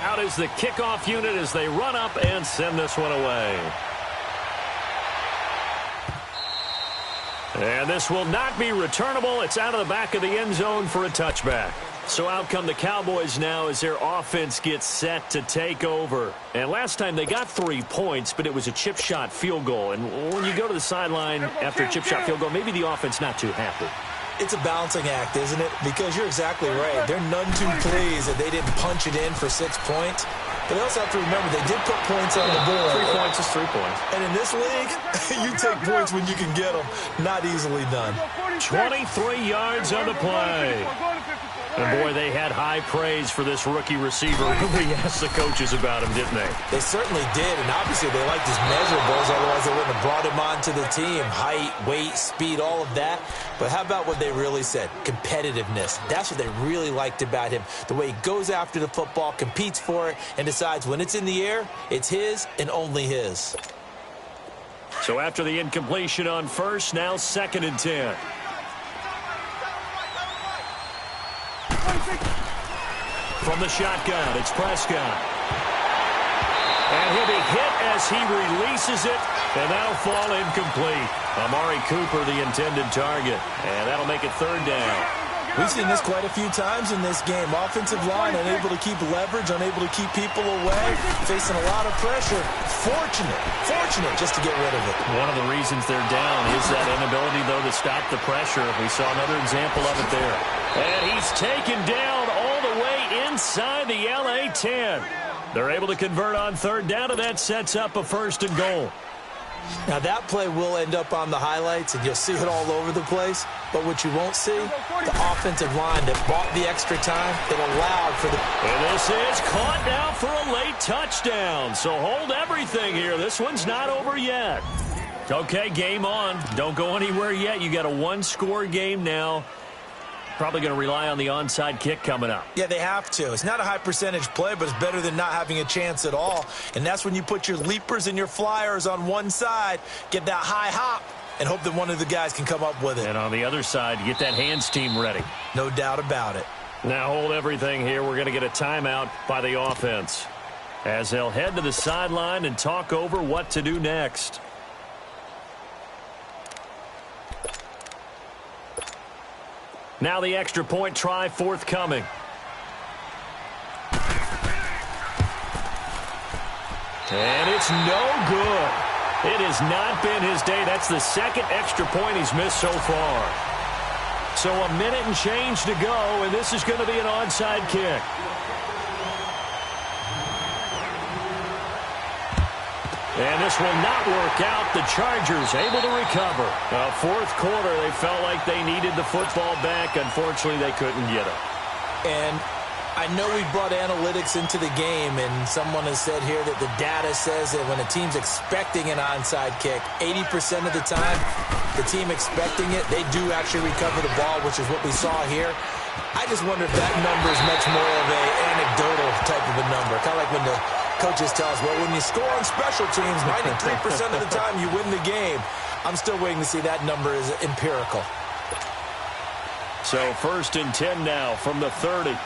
Out is the kickoff unit as they run up and send this one away. And this will not be returnable. It's out of the back of the end zone for a touchback. So out come the Cowboys now as their offense gets set to take over. And last time they got 3 points, but it was a chip shot field goal. And when you go to the sideline after a chip shot field goal, maybe the offense not too happy. It's a balancing act, isn't it? Because you're exactly right. They're none too pleased that they didn't punch it in for 6 points. But they also have to remember they did put points on the board. 3 points is 3 points. And in this league, you take points when you can get them. Not easily done. 23 yards on the play. And, boy, they had high praise for this rookie receiver. We asked the coaches about him, didn't they? They certainly did, and obviously they liked his measurables. Otherwise, they wouldn't have brought him onto the team. Height, weight, speed, all of that. But how about what they really said? Competitiveness. That's what they really liked about him. The way he goes after the football, competes for it, and decides when it's in the air, it's his and only his. So after the incompletion on first, now 2nd and 10. From the shotgun, it's Prescott. And he'll be hit as he releases it, and that'll fall incomplete. Amari Cooper, the intended target, and that'll make it 3rd down. We've seen this quite a few times in this game. Offensive line unable to keep leverage, unable to keep people away, facing a lot of pressure. Fortunate just to get rid of it. One of the reasons they're down is that inability, though, to stop the pressure. We saw another example of it there. And he's taken down all the way inside the LA 10. They're able to convert on 3rd down, and that sets up a 1st and goal. Now, that play will end up on the highlights, and you'll see it all over the place. But what you won't see, the offensive line that bought the extra time, that allowed for the... And this is caught now for a late touchdown. So hold everything here. This one's not over yet. Okay, game on. Don't go anywhere yet. You got a 1-score game now. Probably going to rely on the onside kick coming up. Yeah, they have to. It's not a high percentage play, but it's better than not having a chance at all. And that's when you put your leapers and your flyers on one side, get that high hop, and hope that one of the guys can come up with it. And on the other side, get that hands team ready. No doubt about it. Now hold everything here. We're going to get a timeout by the offense as they'll head to the sideline and talk over what to do next. Now the extra point try forthcoming. And it's no good. It has not been his day. That's the 2nd extra point he's missed so far. So a minute and change to go, and this is going to be an onside kick. And this will not work out. The Chargers able to recover. 4th quarter, they felt like they needed the football back. Unfortunately, they couldn't get it. And I know we brought analytics into the game, and someone has said here that the data says that when a team's expecting an onside kick, 80% of the time, the team expecting it, they do actually recover the ball, which is what we saw here. I just wonder if that number is much more of an anecdotal type of a number, kind of like when the coaches tell us, well, when you score on special teams, 93% of the time you win the game. I'm still waiting to see that number is empirical. So 1st and 10 now from the 30.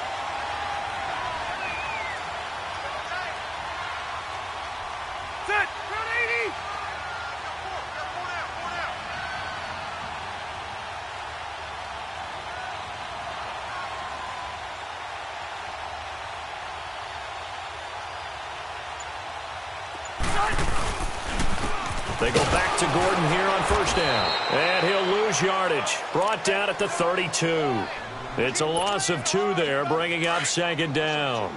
They go back to Gordon here on 1st down. And he'll lose yardage. Brought down at the 32. It's a loss of 2 there, bringing up 2nd down.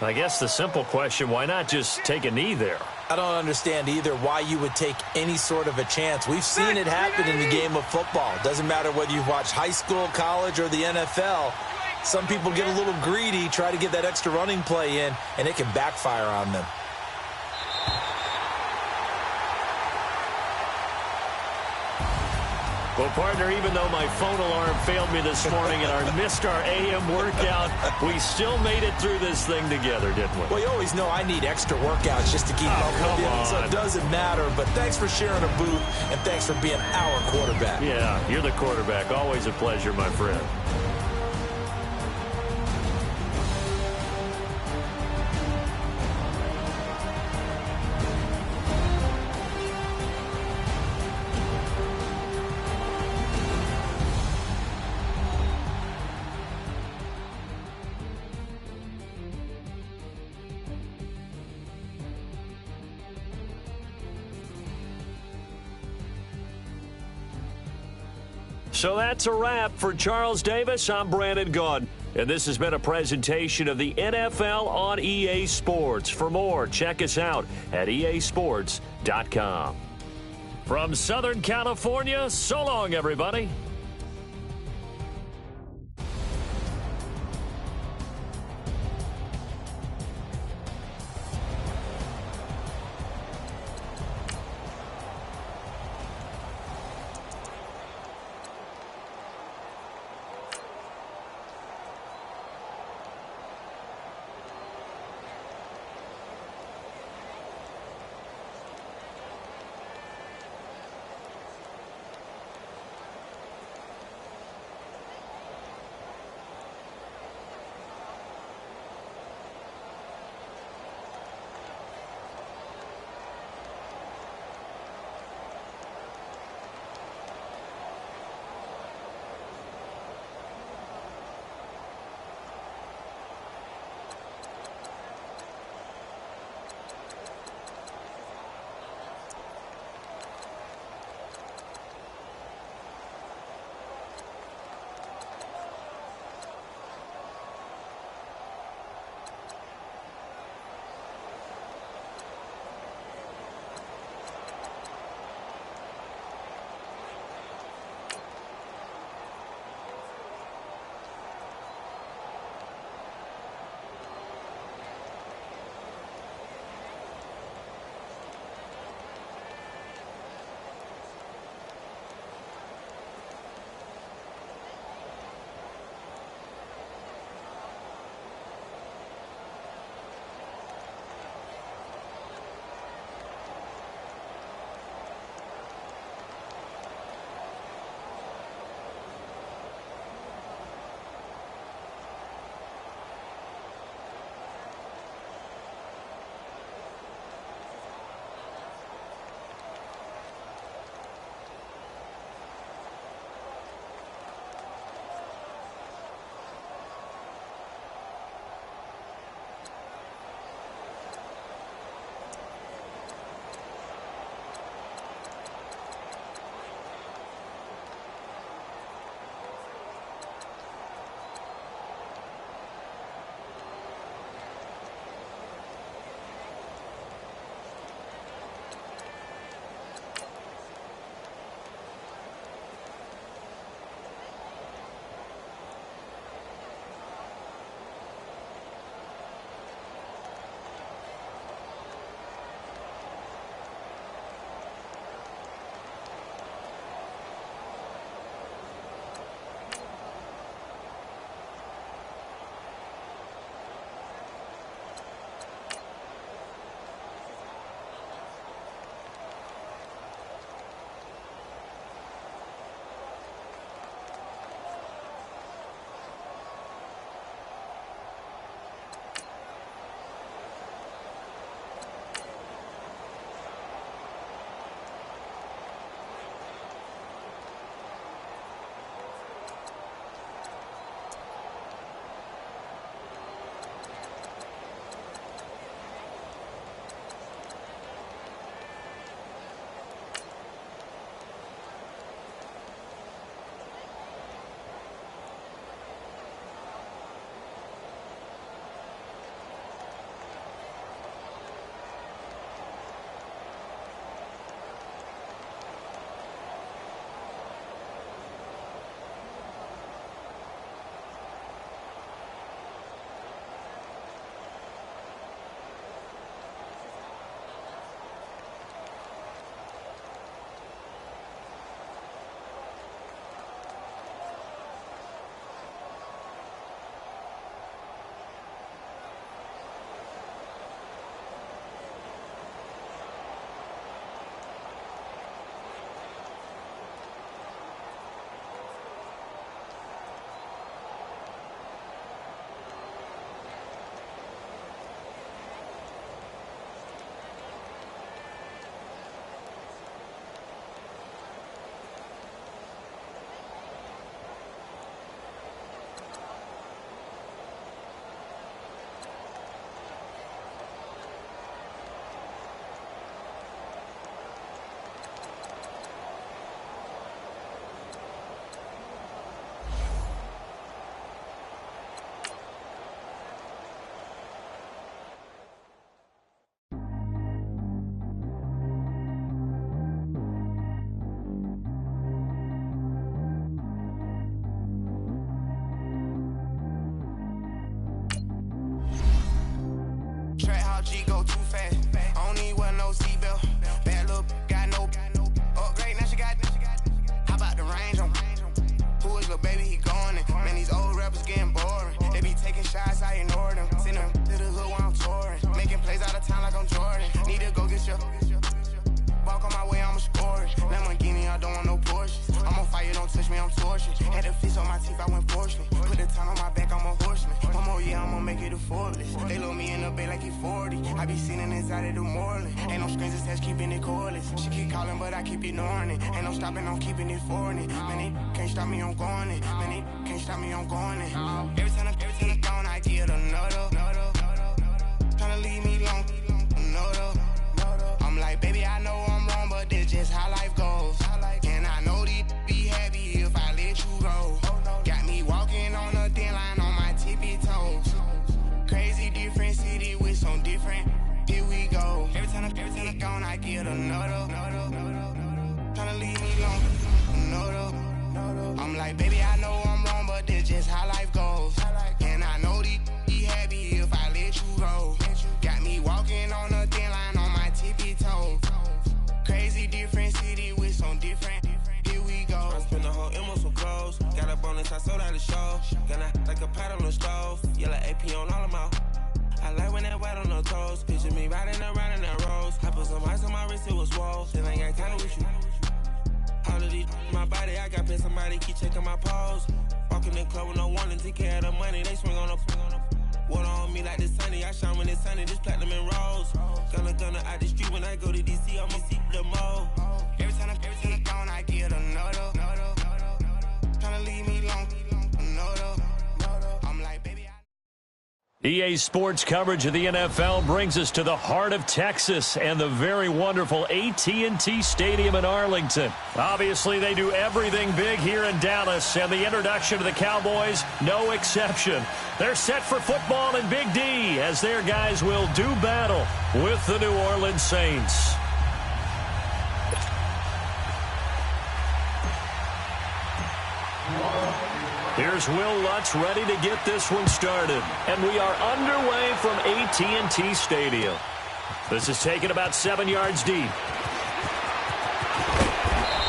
I guess the simple question, why not just take a knee there? I don't understand either why you would take any sort of a chance. We've seen it happen in the game of football. Doesn't matter whether you've watched high school, college, or the NFL. Some people get a little greedy, try to get that extra running play in, and it can backfire on them. Well, partner, even though my phone alarm failed me this morning and I missed our AM workout, we still made it through this thing together, didn't we? Well, you always know I need extra workouts just to keep up with you, so it doesn't matter. But thanks for sharing a booth, and thanks for being our quarterback. Yeah, you're the quarterback. Always a pleasure, my friend. So that's a wrap. For Charles Davis, I'm Brandon Gaudin. And this has been a presentation of the NFL on EA Sports. For more, check us out at easports.com. From Southern California, so long, everybody. shots, I ignore them. Send them to the hood while I'm touring. Making plays out of town like I'm Jordan. Need to go get your walk on my way, I'ma score it. Lamborghini, I don't want no Porsches. I'm on fire, don't touch me, I'm tortured. Had a fish on my teeth, I went porcelain. Put the time on my back, I'm a horseman. One more year, I'ma make it affordless. They load me in the bay like he 40. I be sitting inside of the Moreland. Ain't no strings attached, keeping it cordless. She keep calling, but I keep ignoring it. Ain't no stopping, I'm keeping it for it. Man, they can't stop me, I'm going it. Man, they can't stop me, I'm going it. Every time I'm gone, I get another. Tryna leave me alone, another. I'm like, baby, I know I'm wrong, but this just how life goes. And I know these be happy if I let you go. Got me walking on a thin line on my tippy toes. Crazy different city with some different. Here we go. Every time I'm gone, I get another. Tryna leave me alone, another. I'm like, baby, I know I'm wrong, but this just how life goes. And I know these be happy if I let you go. Got me walking on a thin line on my tippy toes. Crazy different city with some different. Here we go. I spend the whole M on some clothes. Got a bonus, I sold out the show. Gonna like a pot on the stove. Yellow AP on all of my. I like when that wet on the toes. Picture me riding around in that rose. I put some ice on my wrist, it was swole. Then I got kinda with you. All of these my body, I got pay somebody keep checking my pose. Walking in club with no warning, take care of the money. They swing on the. Water on me like the sunny, I shine when it's sunny, this platinum and rose. Gonna out the street when I go to DC, I'ma see the mo. Every time I'm gone, I get another. Tryna leave me alone, another. I'm like, baby, EA Sports coverage of the NFL brings us to the heart of Texas and the very wonderful AT&T Stadium in Arlington. Obviously, they do everything big here in Dallas, and the introduction to the Cowboys, no exception. They're set for football in Big D as their guys will do battle with the New Orleans Saints. Here's Will Lutz ready to get this one started. And we are underway from AT&T Stadium. This is taken about 7 yards deep.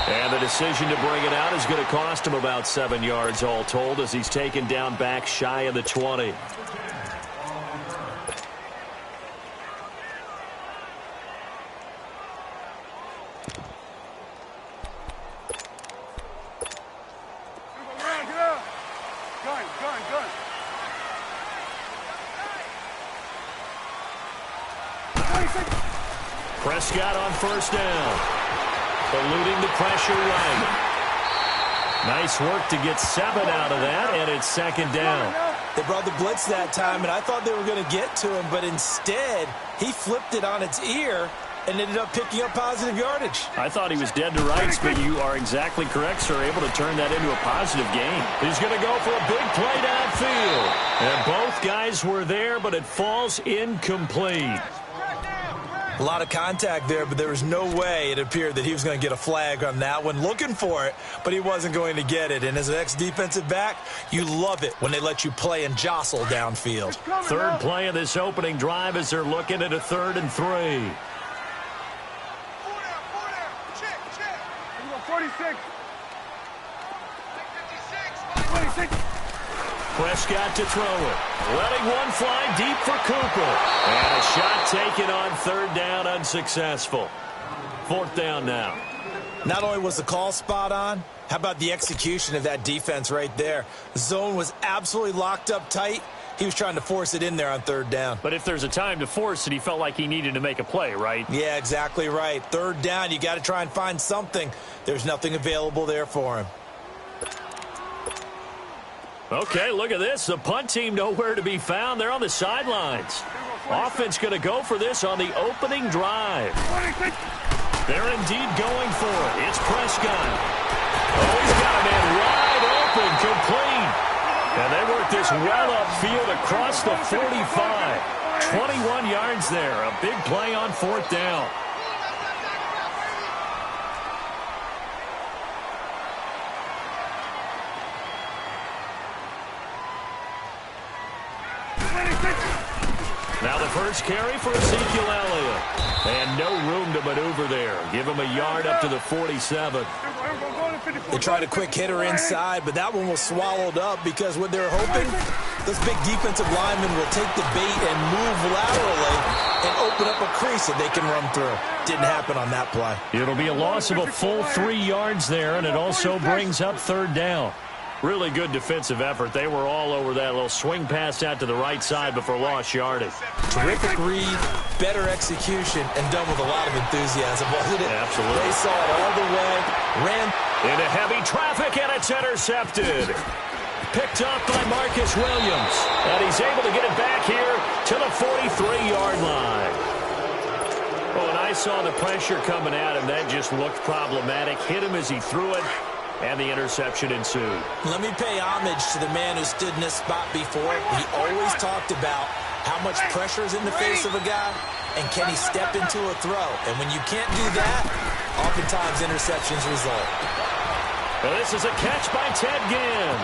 And the decision to bring it out is going to cost him about 7 yards all told as he's taken down back shy of the 20. Prescott on first down. Eluding the pressure right. Nice work to get 7 out of that, and it's second down. They brought the blitz that time, and I thought they were going to get to him, but instead, he flipped it on its ear and ended up picking up positive yardage. I thought he was dead to rights, but you are exactly correct, sir. Able to turn that into a positive gain. He's going to go for a big play downfield. And both guys were there, but it falls incomplete. A lot of contact there, but there was no way it appeared that he was going to get a flag on that one. Looking for it, but he wasn't going to get it. And as an ex-defensive back, you love it when they let you play and jostle downfield. Third play of this opening drive as they're looking at a 3rd and 3. 46. Prescott to throw it. Letting one fly deep for Cooper. And a shot taken on 3rd down, unsuccessful. 4th down now. Not only was the call spot on, how about the execution of that defense right there? The zone was absolutely locked up tight. He was trying to force it in there on 3rd down. But if there's a time to force it, he felt like he needed to make a play, right? Yeah, exactly right. 3rd down, you got to try and find something. There's nothing available there for him. Okay, look at this. The punt team nowhere to be found. They're on the sidelines. Offense going to go for this on the opening drive. They're indeed going for it. It's Prescott. Oh, he's got a man wide open, complete. And they work this well upfield across the 45. 21 yards there. A big play on 4th down. Now the first carry for Ezekiel Elliott. And no room to maneuver there. Give him a yard up to the 47. They tried a quick hitter inside, but that one was swallowed up because what they're hoping Those big defensive linemen will take the bait and move laterally and open up a crease that they can run through. Didn't happen on that play. It'll be a loss of a full 3 yards there, and it also brings up third down. Really good defensive effort. They were all over that little swing pass out to the right side before lost yardage. Terrific read, better execution, and done with a lot of enthusiasm, wasn't it? Absolutely. They saw it all the way, ran into heavy traffic, and it's intercepted. Picked up by Marcus Williams, and he's able to get it back here to the 43-yard line. Oh, and I saw the pressure coming at him. That just looked problematic. Hit him as he threw it, and the interception ensued. Let me pay homage to the man who stood in this spot before. He always talked about how much pressure is in the face of a guy, and can he step into a throw. And when you can't do that, oftentimes interceptions result. Well, this is a catch by Ted Ginn.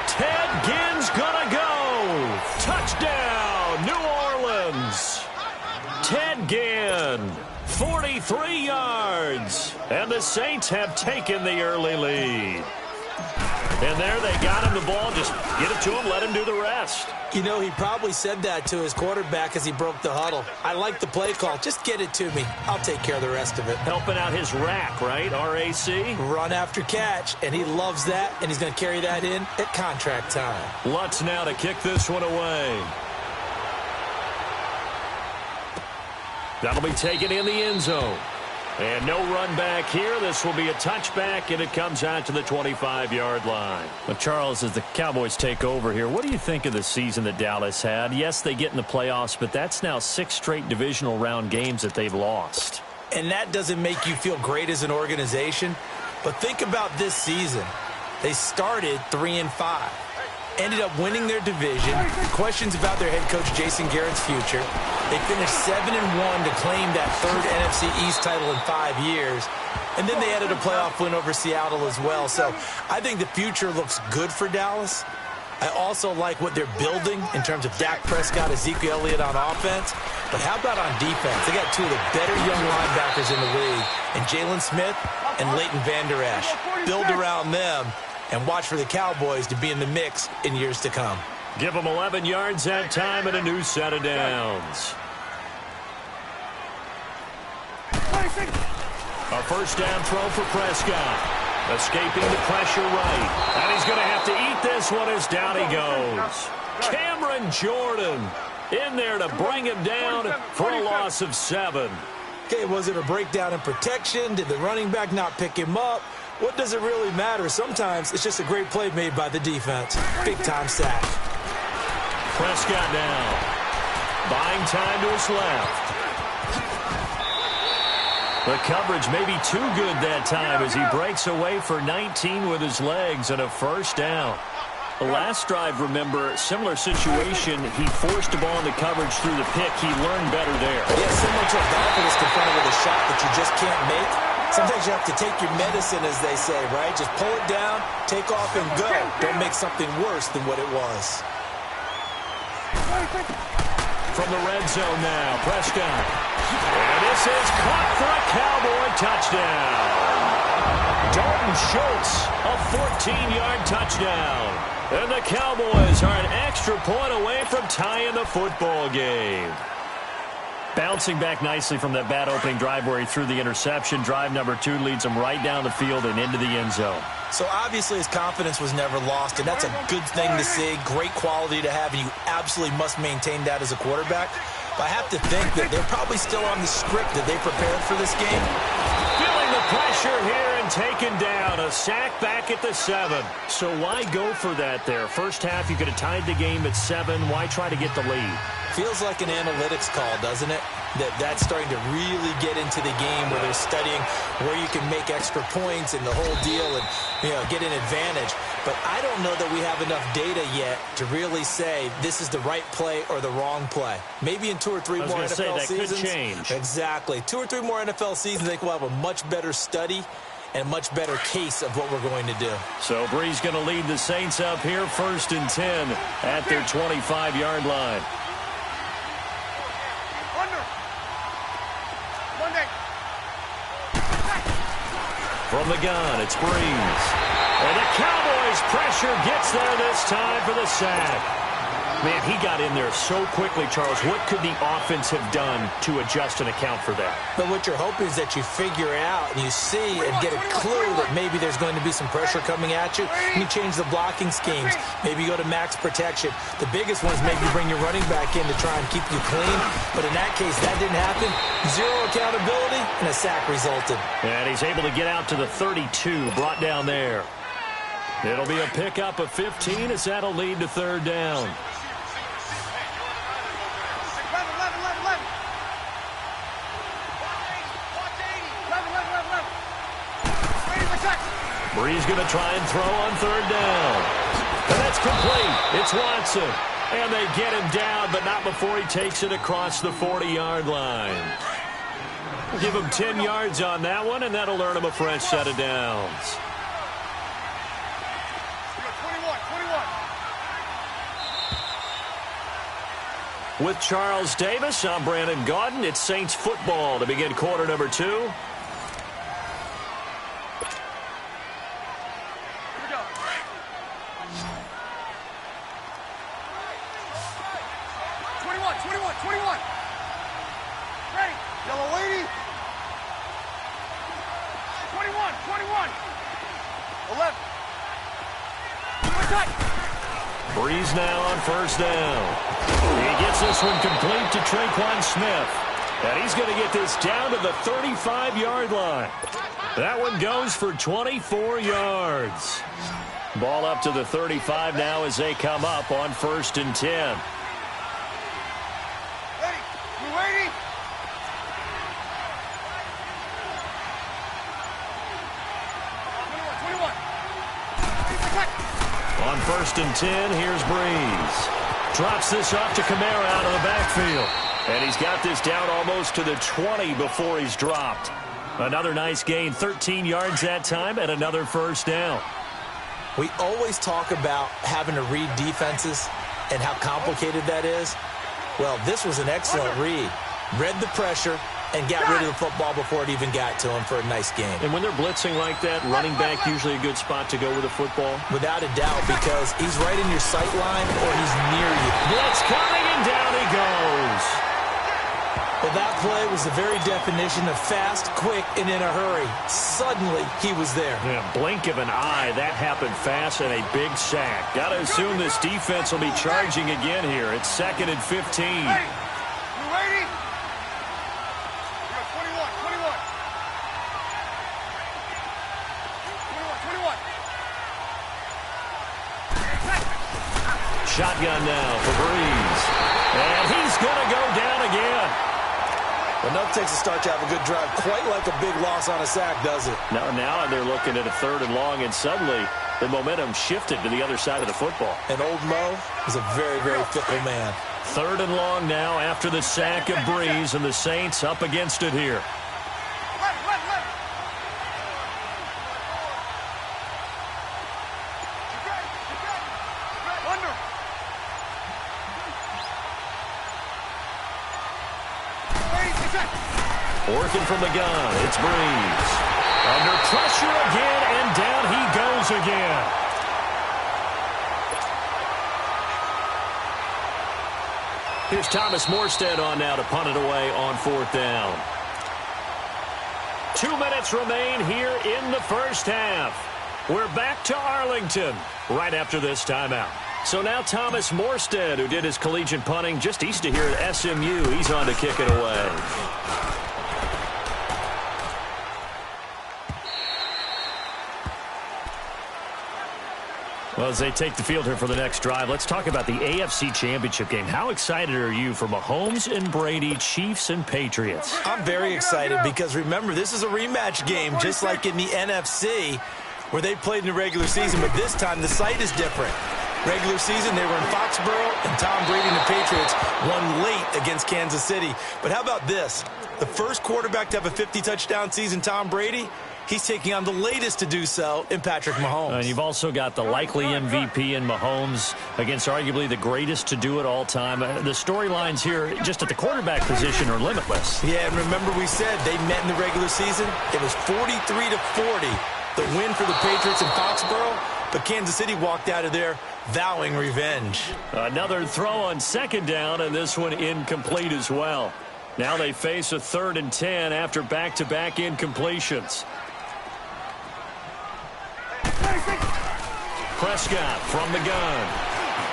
Ted Ginn's gonna go. Touchdown, New Orleans. Ted Ginn, 43 yards. And the Saints have taken the early lead. And there they got him the ball. Just get it to him, let him do the rest. You know, he probably said that to his quarterback as he broke the huddle. I like the play call. Just get it to me. I'll take care of the rest of it. Helping out his rack, right? R-A-C? Run after catch, and he loves that, and he's going to carry that in at contract time. Lutz now to kick this one away. That'll be taken in the end zone. And no run back here. This will be a touchback, and it comes out to the 25-yard line. Well, Charles, as the Cowboys take over here, what do you think of the season that Dallas had? Yes, they get in the playoffs, but that's now 6 straight divisional round games that they've lost. And that doesn't make you feel great as an organization. But think about this season. They started 3-5. Ended up winning their division. Questions about their head coach Jason Garrett's future. They finished 7-1 to claim that 3rd NFC East title in 5 years. And then they added a playoff win over Seattle as well. So I think the future looks good for Dallas. I also like what they're building in terms of Dak Prescott, Ezekiel Elliott on offense. But how about on defense? They got 2 of the better young linebackers in the league, and Jalen Smith and Leighton Vander Esch. Build around them and watch for the Cowboys to be in the mix in years to come. Give them 11 yards that time and a new set of downs. A first down throw for Prescott. Escaping the pressure right. And he's going to have to eat this one as down he goes. Cameron Jordan in there to bring him down for a loss of 7. Okay, was it a breakdown in protection? Did the running back not pick him up? What does it really matter? Sometimes it's just a great play made by the defense. Big-time sack. Prescott down. Buying time to his left. The coverage may be too good that time as he breaks away for 19 with his legs and a first down. The last drive, remember, similar situation. He forced the ball in the coverage through the pick. He learned better there. Yeah, similar to a golfer that's confronted with a shot that you just can't make. Sometimes you have to take your medicine, as they say, right? Just pull it down, take off, and go. Don't make something worse than what it was. From the red zone now, Prescott. And this is caught for a Cowboy touchdown. Dalton Schultz, a 14-yard touchdown. And the Cowboys are an extra point away from tying the football game. Bouncing back nicely from that bad opening drive where he threw the interception. Drive number 2 leads him right down the field and into the end zone. So obviously his confidence was never lost, and that's a good thing to see. Great quality to have, and you absolutely must maintain that as a quarterback. But I have to think that they're probably still on the script that they prepared for this game. Feeling the pressure here and taken down. A sack back at the 7. So why go for that there? First half, you could have tied the game at 7. Why try to get the lead? Feels like an analytics call, doesn't it? That's starting to really get into the game where they're studying where you can make extra points and the whole deal and, you know, get an advantage. But I don't know that we have enough data yet to really say this is the right play or the wrong play. Maybe in 2 or 3 more NFL seasons. Could change. Exactly. 2 or 3 more NFL seasons, I think we'll have a much better study and a much better case of what we're going to do. So Bree's going to lead the Saints up here 1st and 10 at their 25-yard line. From the gun, it's Breeze. And the Cowboys' pressure gets there this time for the sack. Man, he got in there so quickly, Charles. What could the offense have done to adjust and account for that? But what you're hoping is that you figure out and you see and get a clue that maybe there's going to be some pressure coming at you. And you change the blocking schemes. Maybe you go to max protection. The biggest one is maybe bring your running back in to try and keep you clean. But in that case, that didn't happen. Zero accountability, and a sack resulted. And he's able to get out to the 32, brought down there. It'll be a pickup of 15 as that'll lead to third down. Brees going to try and throw on third down. And that's complete. It's Watson. And they get him down, but not before he takes it across the 40-yard line. Give him 10 yards on that one, and that'll earn him a fresh set of downs. With Charles Davis, I'm Brandon Gaudin. It's Saints football to begin quarter number 2. Brees now on first down. He gets this one complete to Traquan Smith. And he's going to get this down to the 35-yard line. That one goes for 24 yards. Ball up to the 35 now as they come up on 1st and 10. On 1st and 10, here's Brees. Drops this off to Kamara out of the backfield. And he's got this down almost to the 20 before he's dropped. Another nice gain, 13 yards that time, and another first down. We always talk about having to read defenses and how complicated that is. Well, this was an excellent read. Read the pressure and got rid of the football before it even got to him for a nice game. And when they're blitzing like that, running back usually a good spot to go with the football? Without a doubt, because he's right in your sight line or he's near you. Blitz coming, and down he goes. Well, that play was the very definition of fast, quick, and in a hurry. Suddenly, he was there. Yeah, blink of an eye. That happened fast and a big sack. Got to assume this defense will be charging again here. It's 2nd and 15. Hey, you ready? Shotgun now for Brees. And he's going to go down again. Enough takes a start to have a good drive. Quite like a big loss on a sack, does it? Now they're looking at a 3rd and long, and suddenly the momentum shifted to the other side of the football. And old Mo is a very, very fickle man. 3rd and long now after the sack of Brees, and the Saints up against it here. Working from the gun, it's Brees. Under pressure again, and down he goes again. Here's Thomas Morstead on now to punt it away on 4th down. 2 minutes remain here in the first half. We're back to Arlington right after this timeout. So now Thomas Morstead, who did his collegiate punting just east of here at SMU, he's on to kick it away. Well, as they take the field here for the next drive, let's talk about the AFC Championship game. How excited are you for Mahomes and Brady, Chiefs and Patriots? I'm very excited because, remember, this is a rematch game, just like in the NFC, where they played in the regular season, but this time the site is different. Regular season, they were in Foxborough, and Tom Brady and the Patriots won late against Kansas City. But how about this? The first quarterback to have a 50-touchdown season, Tom Brady, he's taking on the latest to do so in Patrick Mahomes. And you've also got the likely MVP in Mahomes against arguably the greatest to do it all time. The storylines here just at the quarterback position are limitless. Yeah, and remember we said they met in the regular season. It was 43-40 the win for the Patriots in Foxborough, but Kansas City walked out of there vowing revenge. Another throw on second down, and this one incomplete as well. Now they face a 3rd and 10 after back-to-back incompletions. Prescott from the gun.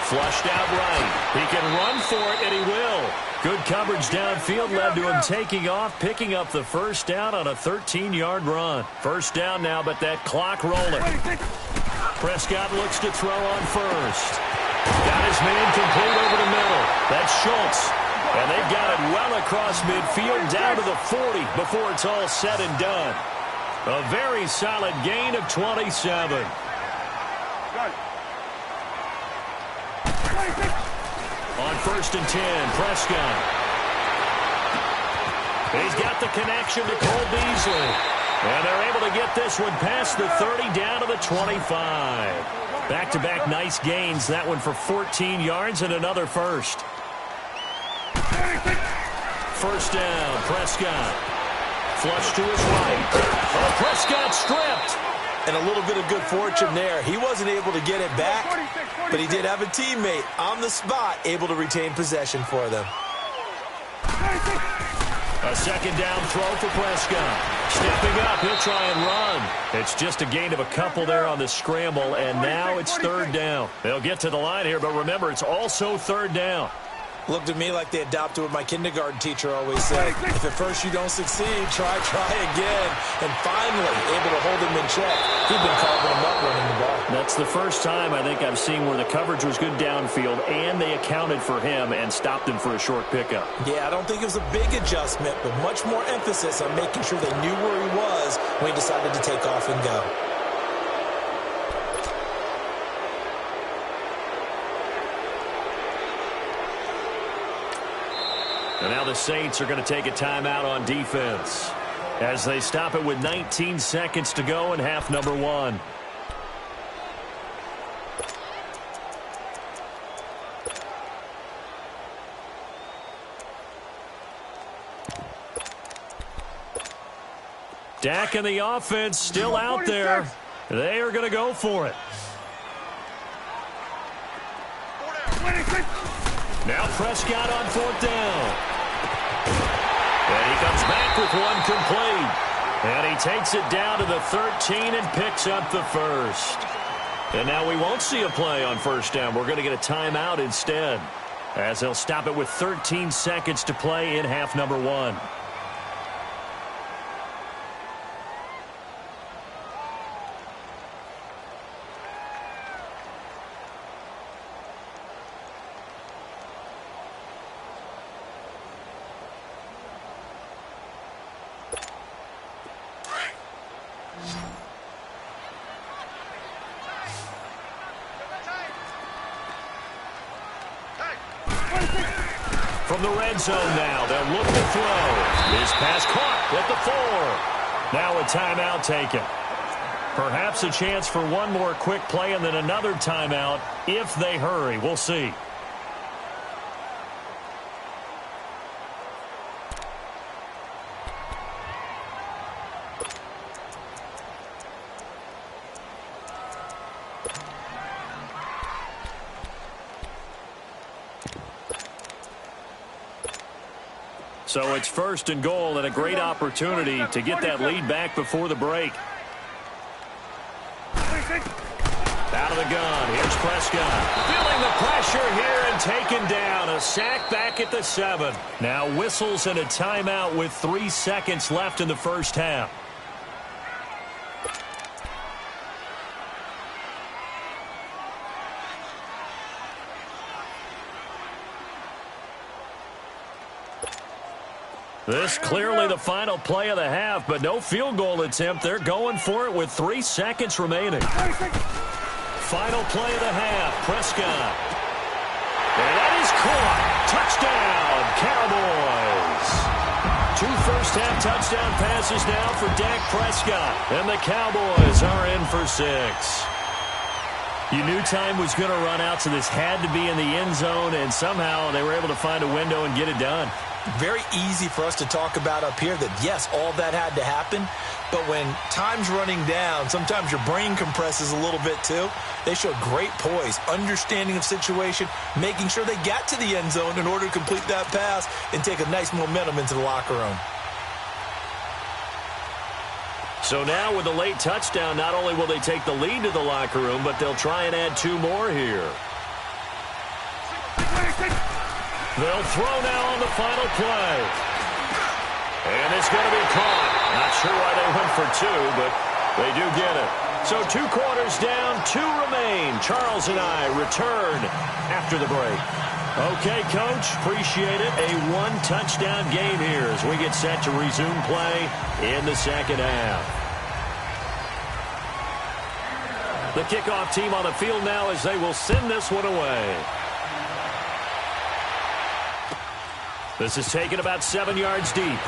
Flushed out right. He can run for it, and he will. Good coverage downfield led to him taking off, picking up the first down on a 13-yard run. First down now, but that clock rolling. Prescott looks to throw on first. Got his man complete over the middle. That's Schultz. And they've got it well across midfield down to the 40 before it's all said and done. A very solid gain of 27. On 1st and 10, Prescott. He's got the connection to Cole Beasley. And they're able to get this one past the 30 down to the 25. Back-to-back nice gains. That one for 14 yards and another first. First down, Prescott. Flush to his right. Oh, Prescott stripped. And a little bit of good fortune there. He wasn't able to get it back, but he did have a teammate on the spot able to retain possession for them. A second down throw for Prescott. Stepping up, he'll try and run. It's just a gain of a couple there on the scramble, and now it's 3rd down. They'll get to the line here, but remember, it's also 3rd down. Looked to me like they adopted what my kindergarten teacher always said. If at first you don't succeed, try again. And finally, able to hold him in check. He'd been carving him up running the ball. That's the first time I think I've seen where the coverage was good downfield, and they accounted for him and stopped him for a short pickup. Yeah, I don't think it was a big adjustment, but much more emphasis on making sure they knew where he was when he decided to take off and go. And now the Saints are going to take a timeout on defense as they stop it with 19 seconds to go in half number 1. Dak and the offense still out there. They are going to go for it. Now Prescott on 4th down. And he comes back with one complete. And he takes it down to the 13 and picks up the first. And now we won't see a play on 1st down. We're going to get a timeout instead, as they'll stop it with 13 seconds to play in half number 1. From the red zone now, they'll look to throw. This pass caught at the 4. Now a timeout taken. Perhaps a chance for one more quick play and then another timeout if they hurry. We'll see. So it's 1st and goal and a great opportunity to get that lead back before the break. Out of the gun, here's Prescott. Feeling the pressure here and taken down. A sack back at the 7. Now whistles and a timeout with 3 seconds left in the first half. This clearly the final play of the half, but no field goal attempt. They're going for it with 3 seconds remaining. Final play of the half, Prescott. And that is caught. Touchdown, Cowboys. 2 first-half touchdown passes now for Dak Prescott. And the Cowboys are in for 6. You knew time was going to run out, so this had to be in the end zone, and somehow they were able to find a window and get it done. very easy for us to talk about up here that, yes, all that had to happen. But when time's running down, sometimes your brain compresses a little bit too. They show great poise, understanding of situation, making sure they got to the end zone in order to complete that pass and take a nice momentum into the locker room. So now with a late touchdown, not only will they take the lead to the locker room, but they'll try and add 2 more here. They'll throw now on the final play. And it's going to be caught. Not sure why they went for 2, but they do get it. So 2 quarters down, 2 remain. Charles and I return after the break. Okay, Coach, appreciate it. A 1-touchdown game here as we get set to resume play in the second half. The kickoff team on the field now as they will send this one away. This is taken about 7 yards deep.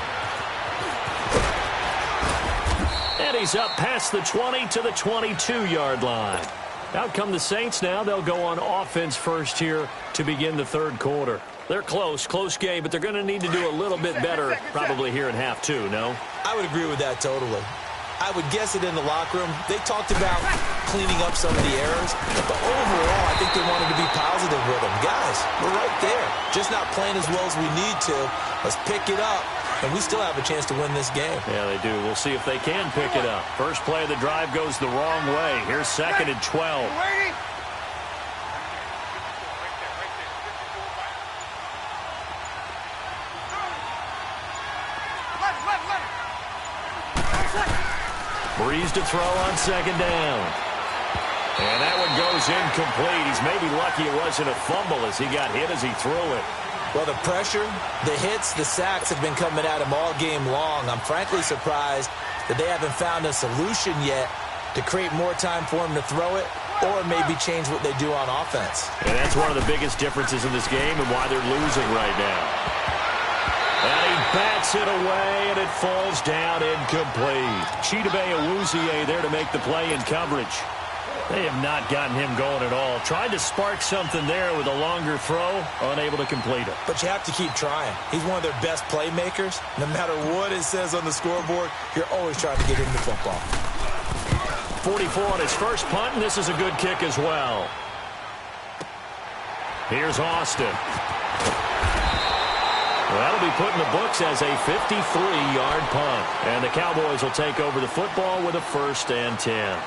And he's up past the 20 to the 22-yard line. Out come the Saints now. They'll go on offense first here to begin the third quarter. They're close game, but they're going to need to do a little bit better probably here in half 2, no? I would agree with that totally. I would guess it in the locker room. They talked about cleaning up some of the errors, but overall, I think they wanted to be positive with them. Guys, we're right there. Just not playing as well as we need to. Let's pick it up, and we still have a chance to win this game. Yeah, they do. We'll see if they can pick it up. First play of the drive goes the wrong way. Here's 2nd and 12. Breeze to throw on 2nd down. And that one goes incomplete. He's maybe lucky it wasn't a fumble as he got hit as he threw it. Well, the pressure, the hits, the sacks have been coming at him all game long. I'm frankly surprised that they haven't found a solution yet to create more time for him to throw it or maybe change what they do on offense. And that's one of the biggest differences in this game and why they're losing right now. And he bats it away, and it falls down incomplete. Chidobe Awuzie there to make the play in coverage. They have not gotten him going at all. Tried to spark something there with a longer throw, unable to complete it. But you have to keep trying. He's one of their best playmakers. No matter what it says on the scoreboard, you're always trying to get him the football. 44 on his first punt, and this is a good kick as well. Here's Austin. Well, that'll be put in the books as a 53-yard punt. And the Cowboys will take over the football with a 1st and 10.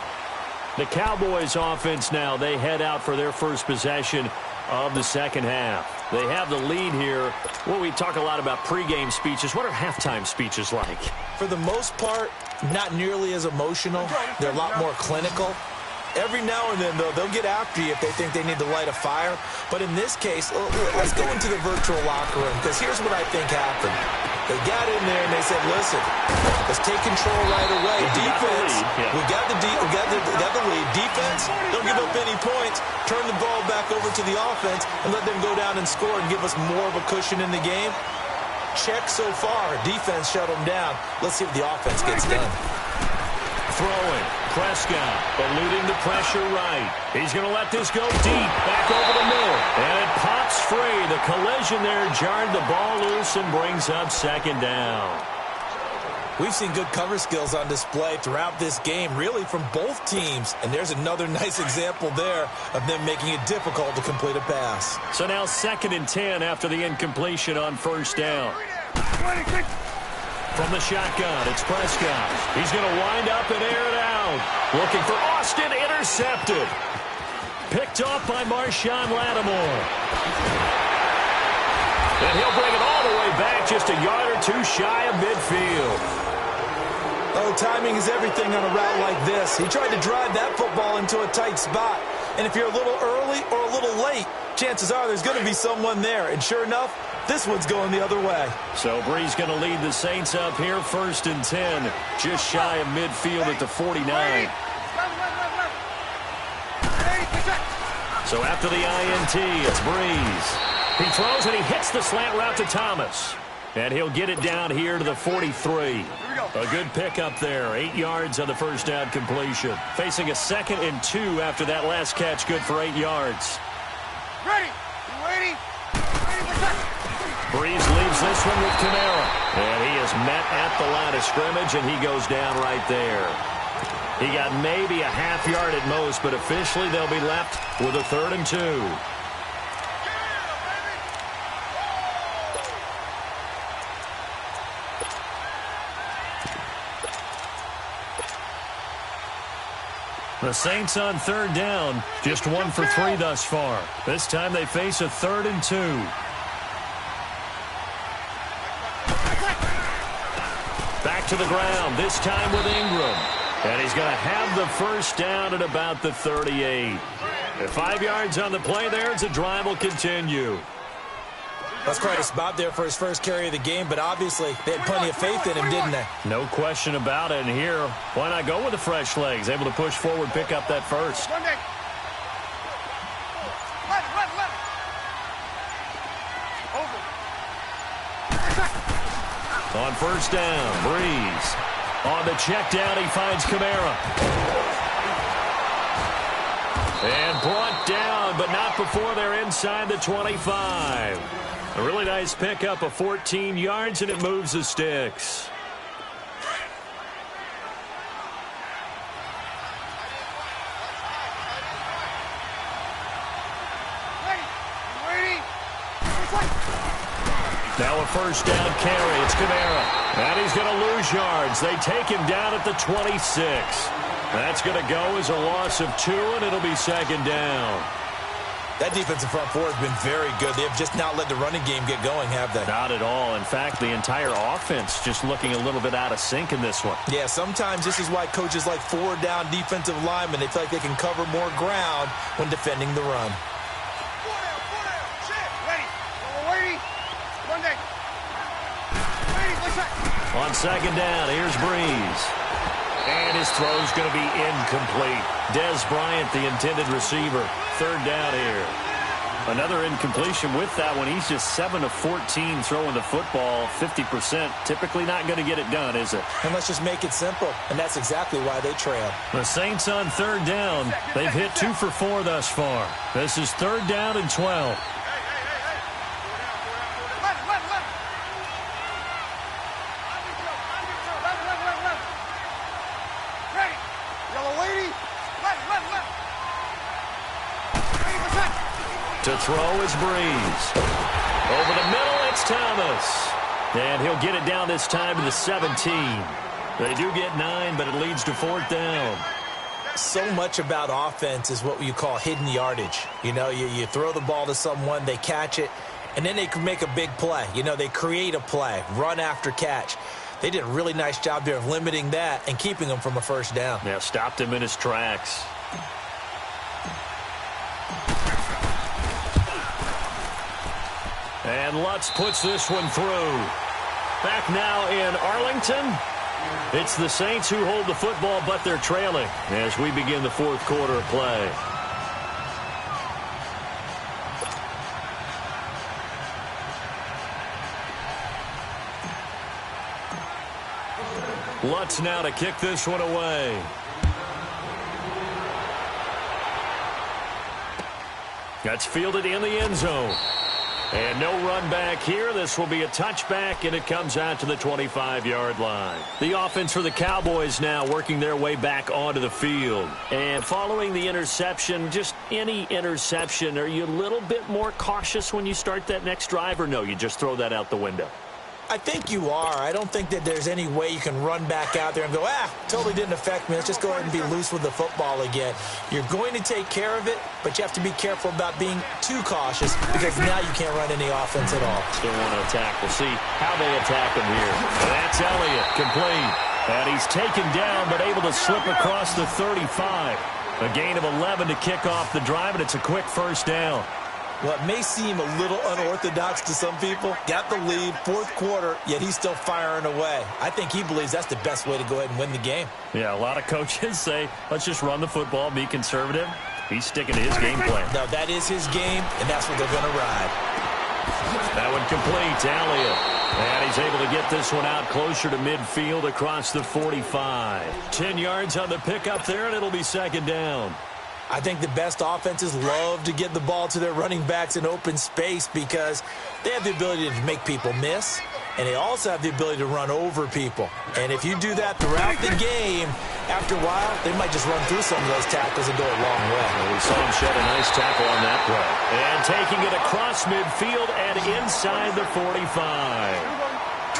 The Cowboys offense now, they head out for their first possession of the second half. They have the lead here. Well, we talk a lot about pregame speeches. What are halftime speeches like? For the most part, not nearly as emotional. They're a lot more clinical. Every now and then, though, they'll get after you if they think they need to light a fire. But in this case, let's go into the virtual locker room, because here's what I think happened. They got in there and they said, listen, let's take control right away. Defense, we got the lead. Defense, don't give up any points. Turn the ball back over to the offense and let them go down and score and give us more of a cushion in the game. Check so far. Defense shut them down. Let's see if the offense gets done. Throwing. Prescott eluding the pressure right. He's going to let this go deep. Back over the middle. And it pops free. The collision there jarred the ball loose and brings up 2nd down. We've seen good cover skills on display throughout this game, really from both teams. And there's another nice example there of them making it difficult to complete a pass. So now 2nd and 10 after the incompletion on 1st down. From the shotgun, it's Prescott. He's going to wind up and air it out. Looking for Austin, intercepted. Picked off by Marshawn Lattimore. And he'll bring it all the way back, just a yard or 2 shy of midfield. Oh, timing is everything on a route like this. He tried to drive that football into a tight spot. And if you're a little early or a little late, chances are there's going to be someone there. And sure enough, this one's going the other way. So Breeze going to lead the Saints up here, 1st and 10, just shy of midfield at the 49. So after the INT, it's Breeze. He throws and he hits the slant route to Thomas. And he'll get it down here to the 43. A good pickup there. 8 yards on the first down completion. Facing a 2nd and 2 after that last catch, good for 8 yards. Ready. Breeze leaves Fires this one with Kamara. And he is met at the line of scrimmage, and he goes down right there. He got maybe a half yard at most, but officially they'll be left with a 3rd and 2. The Saints on 3rd down, just 1 for 3 thus far. This time they face a 3rd and 2. Back to the ground, this time with Ingram. And he's going to have the first down at about the 38. 5 yards on the play there as the drive will continue. That's quite a spot there for his first carry of the game, but obviously they had plenty of faith in him, didn't they? No question about it. And here, why not go with the fresh legs? Able to push forward, pick up that first. On first down, Breeze. On the check down, he finds Kamara. And brought down, but not before they're inside the 25. A really nice pickup of 14 yards, and it moves the sticks. Now a first down carry. It's Kamara. And he's going to lose yards. They take him down at the 26. That's going to go as a loss of 2, and it'll be 2nd down. That defensive front four has been very good. They have just not let the running game get going, have they? Not at all. In fact, the entire offense just looking a little bit out of sync in this one. Yeah, sometimes this is why coaches like 4-down defensive linemen, they feel like they can cover more ground when defending the run. On 2nd down, here's Breeze. And his throw's going to be incomplete. Dez Bryant, the intended receiver. 3rd down here. Another incompletion with that one. He's just 7 of 14 throwing the football, 50%. Typically not going to get it done, is it? And let's just make it simple. And that's exactly why they trail. The Saints on 3rd down. They've hit 2 for 4 thus far. This is 3rd down and 12. To throw is Breeze. Over the middle, it's Thomas. And he'll get it down this time to the 17. They do get 9, but it leads to 4th down. So much about offense is what you call hidden yardage. You know, you throw the ball to someone, they catch it, and then they can make a big play. You know, they create a play, run after catch. They did a really nice job there of limiting that and keeping him from a first down. Yeah, stopped him in his tracks. And Lutz puts this one through. Back now in Arlington. It's the Saints who hold the football, but they're trailing as we begin the 4th quarter of play. Lutz now to kick this one away. That's fielded in the end zone. And no run back here. This will be a touchback, and it comes out to the 25-yard line. The offense for the Cowboys now working their way back onto the field. And following the interception, just any interception, are you a little bit more cautious when you start that next drive, or no, you just throw that out the window? I think you are. I don't think that there's any way you can run back out there and go, totally didn't affect me. Let's just go ahead and be loose with the football again. You're going to take care of it, but you have to be careful about being too cautious because now you can't run any offense at all. Still want to attack. We'll see how they attack him here. And that's Elliott, complete. And he's taken down but able to slip across the 35. A gain of 11 to kick off the drive, and it's a quick first down. Well, it may seem a little unorthodox to some people. Got the lead, 4th quarter, yet he's still firing away. I think he believes that's the best way to go ahead and win the game. Yeah, a lot of coaches say, let's just run the football, be conservative. He's sticking to his game plan. No, that is his game, and that's what they're going to ride. That one complete, Elliott. And he's able to get this one out closer to midfield across the 45. 10 yards on the pickup there, and it'll be 2nd down. I think the best offenses love to get the ball to their running backs in open space because they have the ability to make people miss, and they also have the ability to run over people. And if you do that throughout the game, after a while, they might just run through some of those tackles and go a long way. Well, we saw him shed a nice tackle on that play. And taking it across midfield and inside the 45.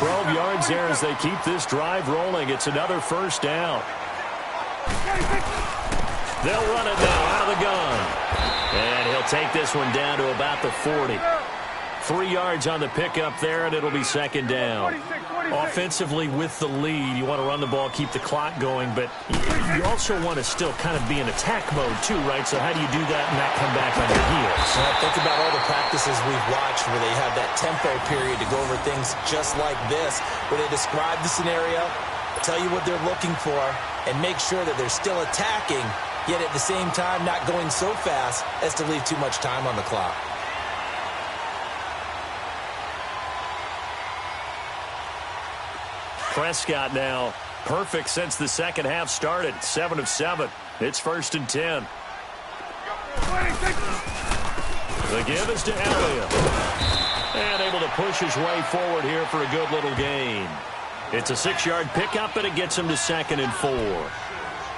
12 yards there as they keep this drive rolling. It's another first down. They'll run it now out of the gun. And he'll take this one down to about the 40. 3 yards on the pickup there, and it'll be second down. Offensively with the lead, you want to run the ball, keep the clock going, but you also want to still kind of be in attack mode too, right? So how do you do that and not come back on your heels? Well, think about all the practices we've watched where they have that tempo period to go over things just like this, where they describe the scenario, tell you what they're looking for, and make sure that they're still attacking, yet at the same time not going so fast as to leave too much time on the clock. Prescott now perfect since the second half started. 7 of 7. It's 1st and 10. The give is to Elliott. And able to push his way forward here for a good little gain. It's a 6-yard pickup, and it gets him to 2nd and 4.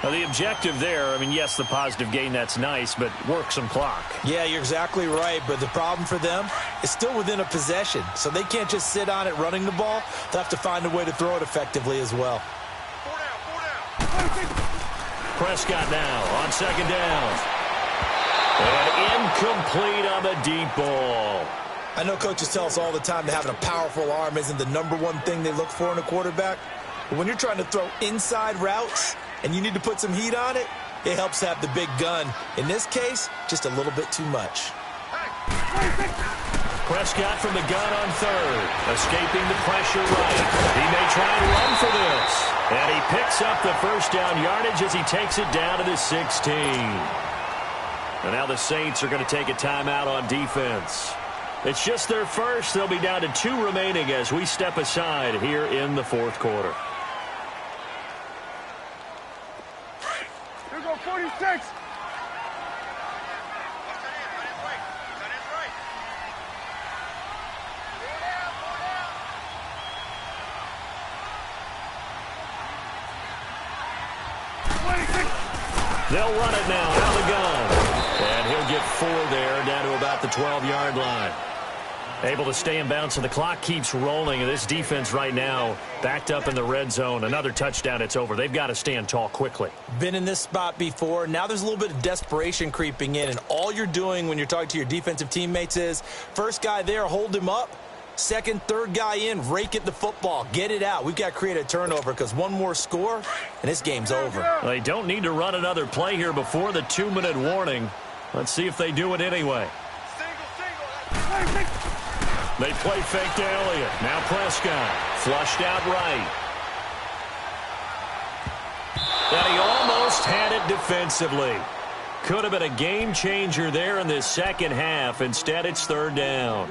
Now, the objective there, I mean, yes, the positive gain, that's nice, but work some clock. Yeah, you're exactly right, but the problem for them is still within a possession, so they can't just sit on it running the ball. They'll have to find a way to throw it effectively as well. Prescott now on 2nd down. And incomplete on the deep ball. I know coaches tell us all the time that having a powerful arm isn't the #1 thing they look for in a quarterback, but when you're trying to throw inside routes and you need to put some heat on it, it helps have the big gun. In this case, just a little bit too much. Prescott from the gun on 3rd, escaping the pressure right. He may try and run for this. And he picks up the first down yardage as he takes it down to the 16. And now the Saints are going to take a timeout on defense. It's just their first. They'll be down to 2 remaining as we step aside here in the 4th quarter. 46. They'll run it now out of the gun. And he'll get 4 there, down to about the 12-yard line. Able to stay in bounds, so the clock keeps rolling. And this defense right now backed up in the red zone. Another touchdown, it's over. They've got to stand tall quickly. Been in this spot before. Now there's a little bit of desperation creeping in. And all you're doing when you're talking to your defensive teammates is, first guy there, hold him up. Second, third guy in, rake at the football. Get it out. We've got to create a turnover because one more score, and this game's over. They don't need to run another play here before the 2-minute warning. Let's see if they do it anyway. They play fake to Elliott. Now Prescott. Flushed out right. And he almost had it defensively. Could have been a game changer there in this second half. Instead, it's 3rd down.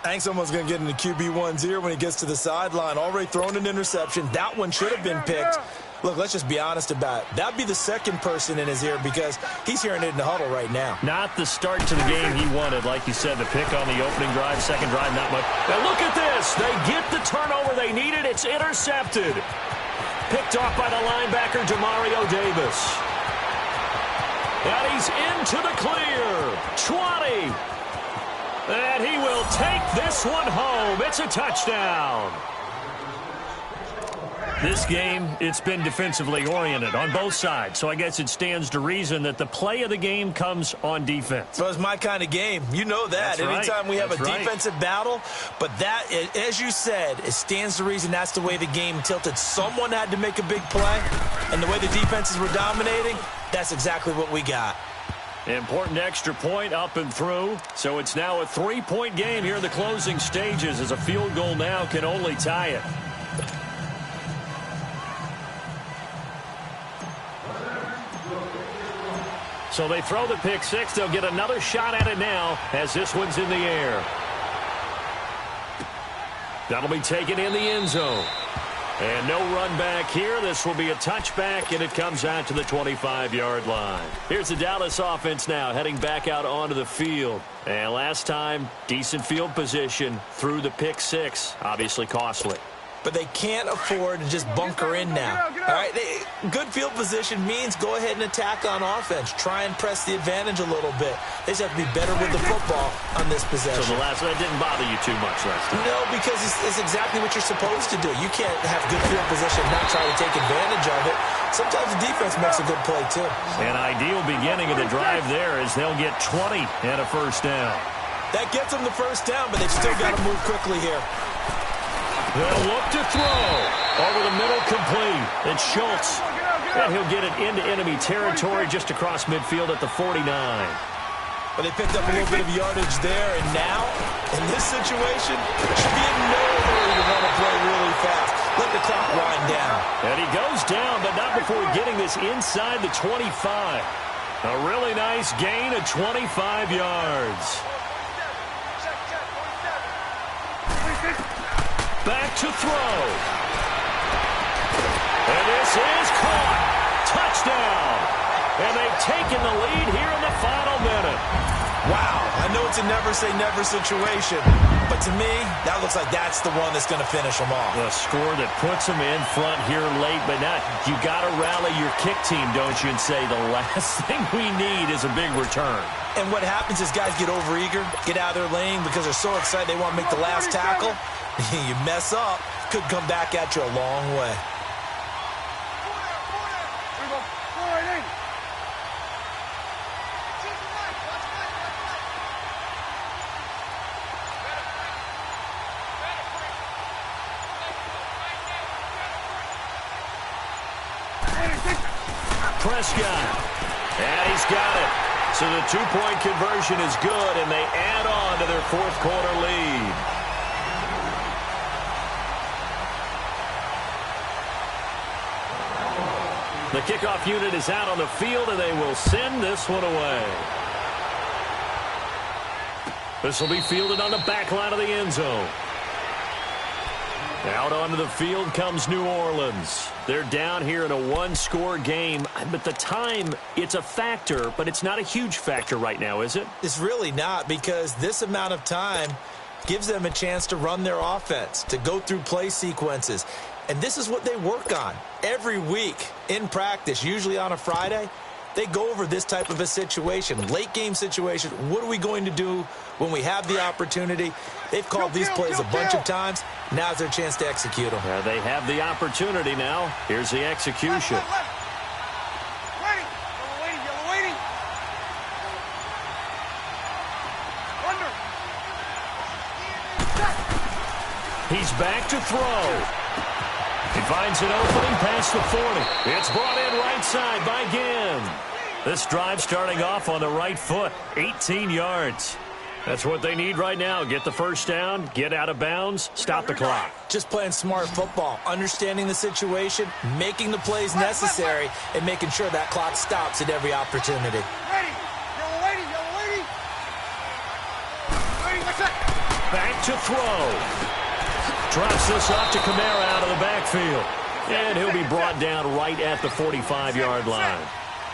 I think someone's going to get into QB1's ear when he gets to the sideline. Already thrown an interception. That one should have been picked. Look, let's just be honest about it. That'd be the second person in his ear because he's hearing it in the huddle right now. Not the start to the game he wanted. Like you said, the pick on the opening drive, second drive, not much. Now look at this. They get the turnover they needed. It's intercepted. Picked off by the linebacker, Demario Davis. And he's into the clear. 20. And he will take this one home. It's a touchdown. This game, it's been defensively oriented on both sides, so I guess it stands to reason that the play of the game comes on defense. So it's my kind of game. You know that. Anytime we have a defensive battle, but that, as you said, it stands to reason that's the way the game tilted. Someone had to make a big play, and the way the defenses were dominating, that's exactly what we got. Important extra point up and through, so it's now a 3-point game here in the closing stages as a field goal now can only tie it. So they throw the pick six. They'll get another shot at it now as this one's in the air. That'll be taken in the end zone. And no run back here. This will be a touchback, and it comes out to the 25-yard line. Here's the Dallas offense now heading back out onto the field. And last time, decent field position through the pick six. Obviously costly. But they can't afford to just bunker in now. All right, good field position means go ahead and attack on offense. Try and press the advantage a little bit. They just have to be better with the football on this possession. So the last one didn't bother you too much last time? No, because it's exactly what you're supposed to do. You can't have good field position and not try to take advantage of it. Sometimes the defense makes a good play, too. An ideal beginning of the drive there is they'll get 20 and a first down. That gets them the first down, but they've still got to move quickly here. They'll look to throw. Over the middle, complete. It's Schultz. And he'll get it into enemy territory just across midfield at the 49. But they picked up a little bit of yardage there, and now, in this situation, should be in no hurry to run a play really fast. Let the clock wind down. And he goes down, but not before getting this inside the 25. A really nice gain of 25 yards. Back to throw. And this is caught. Touchdown. And they've taken the lead here in the final minute. Wow, I know it's a never-say-never situation, but to me, that looks like that's the one that's going to finish them off. A score that puts them in front here late, but not. You got to rally your kick team, don't you, and say the last thing we need is a big return. And what happens is guys get overeager, get out of their lane because they're so excited they want to make the last tackle. You mess up, could come back at you a long way. Prescott. And he's got it. So the two-point conversion is good, and they add on to their fourth quarter lead. The kickoff unit is out on the field, and they will send this one away. This will be fielded on the back line of the end zone. Out onto the field comes New Orleans. They're down here in a one-score game. But the time, it's a factor, but it's not a huge factor right now, is it? It's really not, because this amount of time gives them a chance to run their offense, to go through play sequences. And this is what they work on every week in practice, usually on a Friday. They go over this type of a situation, late-game situation. What are we going to do when we have the opportunity? They've called these plays a bunch of times. Now's their chance to execute them. They have the opportunity now. Here's the execution. He's back to throw. He finds an opening past the 40. It's brought in right side by Ginn. This drive starting off on the right foot, 18 yards. That's what they need right now. Get the first down, get out of bounds, stop the clock. Just playing smart football, understanding the situation, making the plays necessary, and making sure that clock stops at every opportunity. Back to throw. Drops this off to Kamara out of the backfield. And he'll be brought down right at the 45-yard line.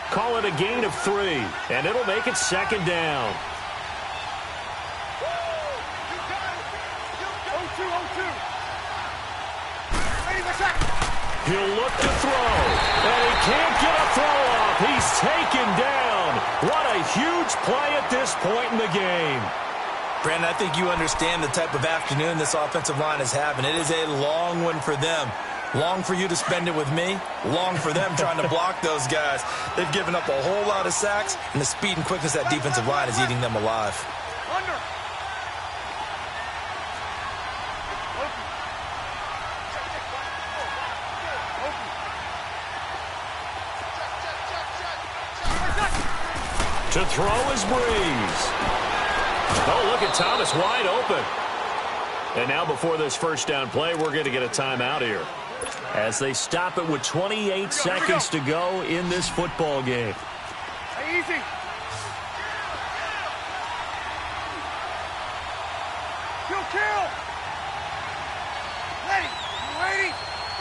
Call it a gain of 3, and it'll make it second down. He'll look to throw, and he can't get a throw off. He's taken down. What a huge play at this point in the game. Brandon, I think you understand the type of afternoon this offensive line is having. It is a long one for them. Long for you to spend it with me. Long for them trying to block those guys. They've given up a whole lot of sacks, and the speed and quickness of that defensive line is eating them alive. To throw is Breeze. Oh, look at Thomas wide open. And now before this first down play, we're going to get a timeout here, as they stop it with 28 seconds to go in this football game. Easy. Kill. Ready.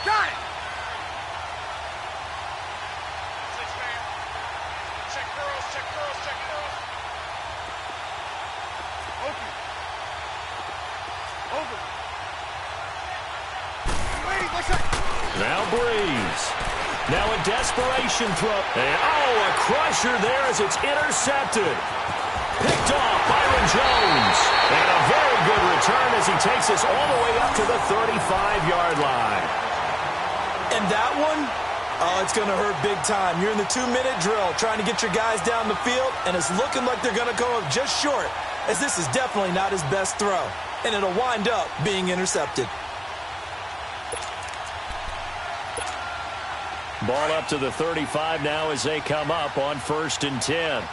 Got it. Check girls, check girls, check girls. Open. Over. Wait, what's that? Now Breeze. Now a desperation throw. And, a crusher there as it's intercepted. Picked off Byron Jones. And a very good return as he takes us all the way up to the 35-yard line. And that one, it's going to hurt big time. You're in the 2-minute drill trying to get your guys down the field, and it's looking like they're going to come up just short, as this is definitely not his best throw. And it'll wind up being intercepted. Ball up to the 35 now as they come up on 1st and 10.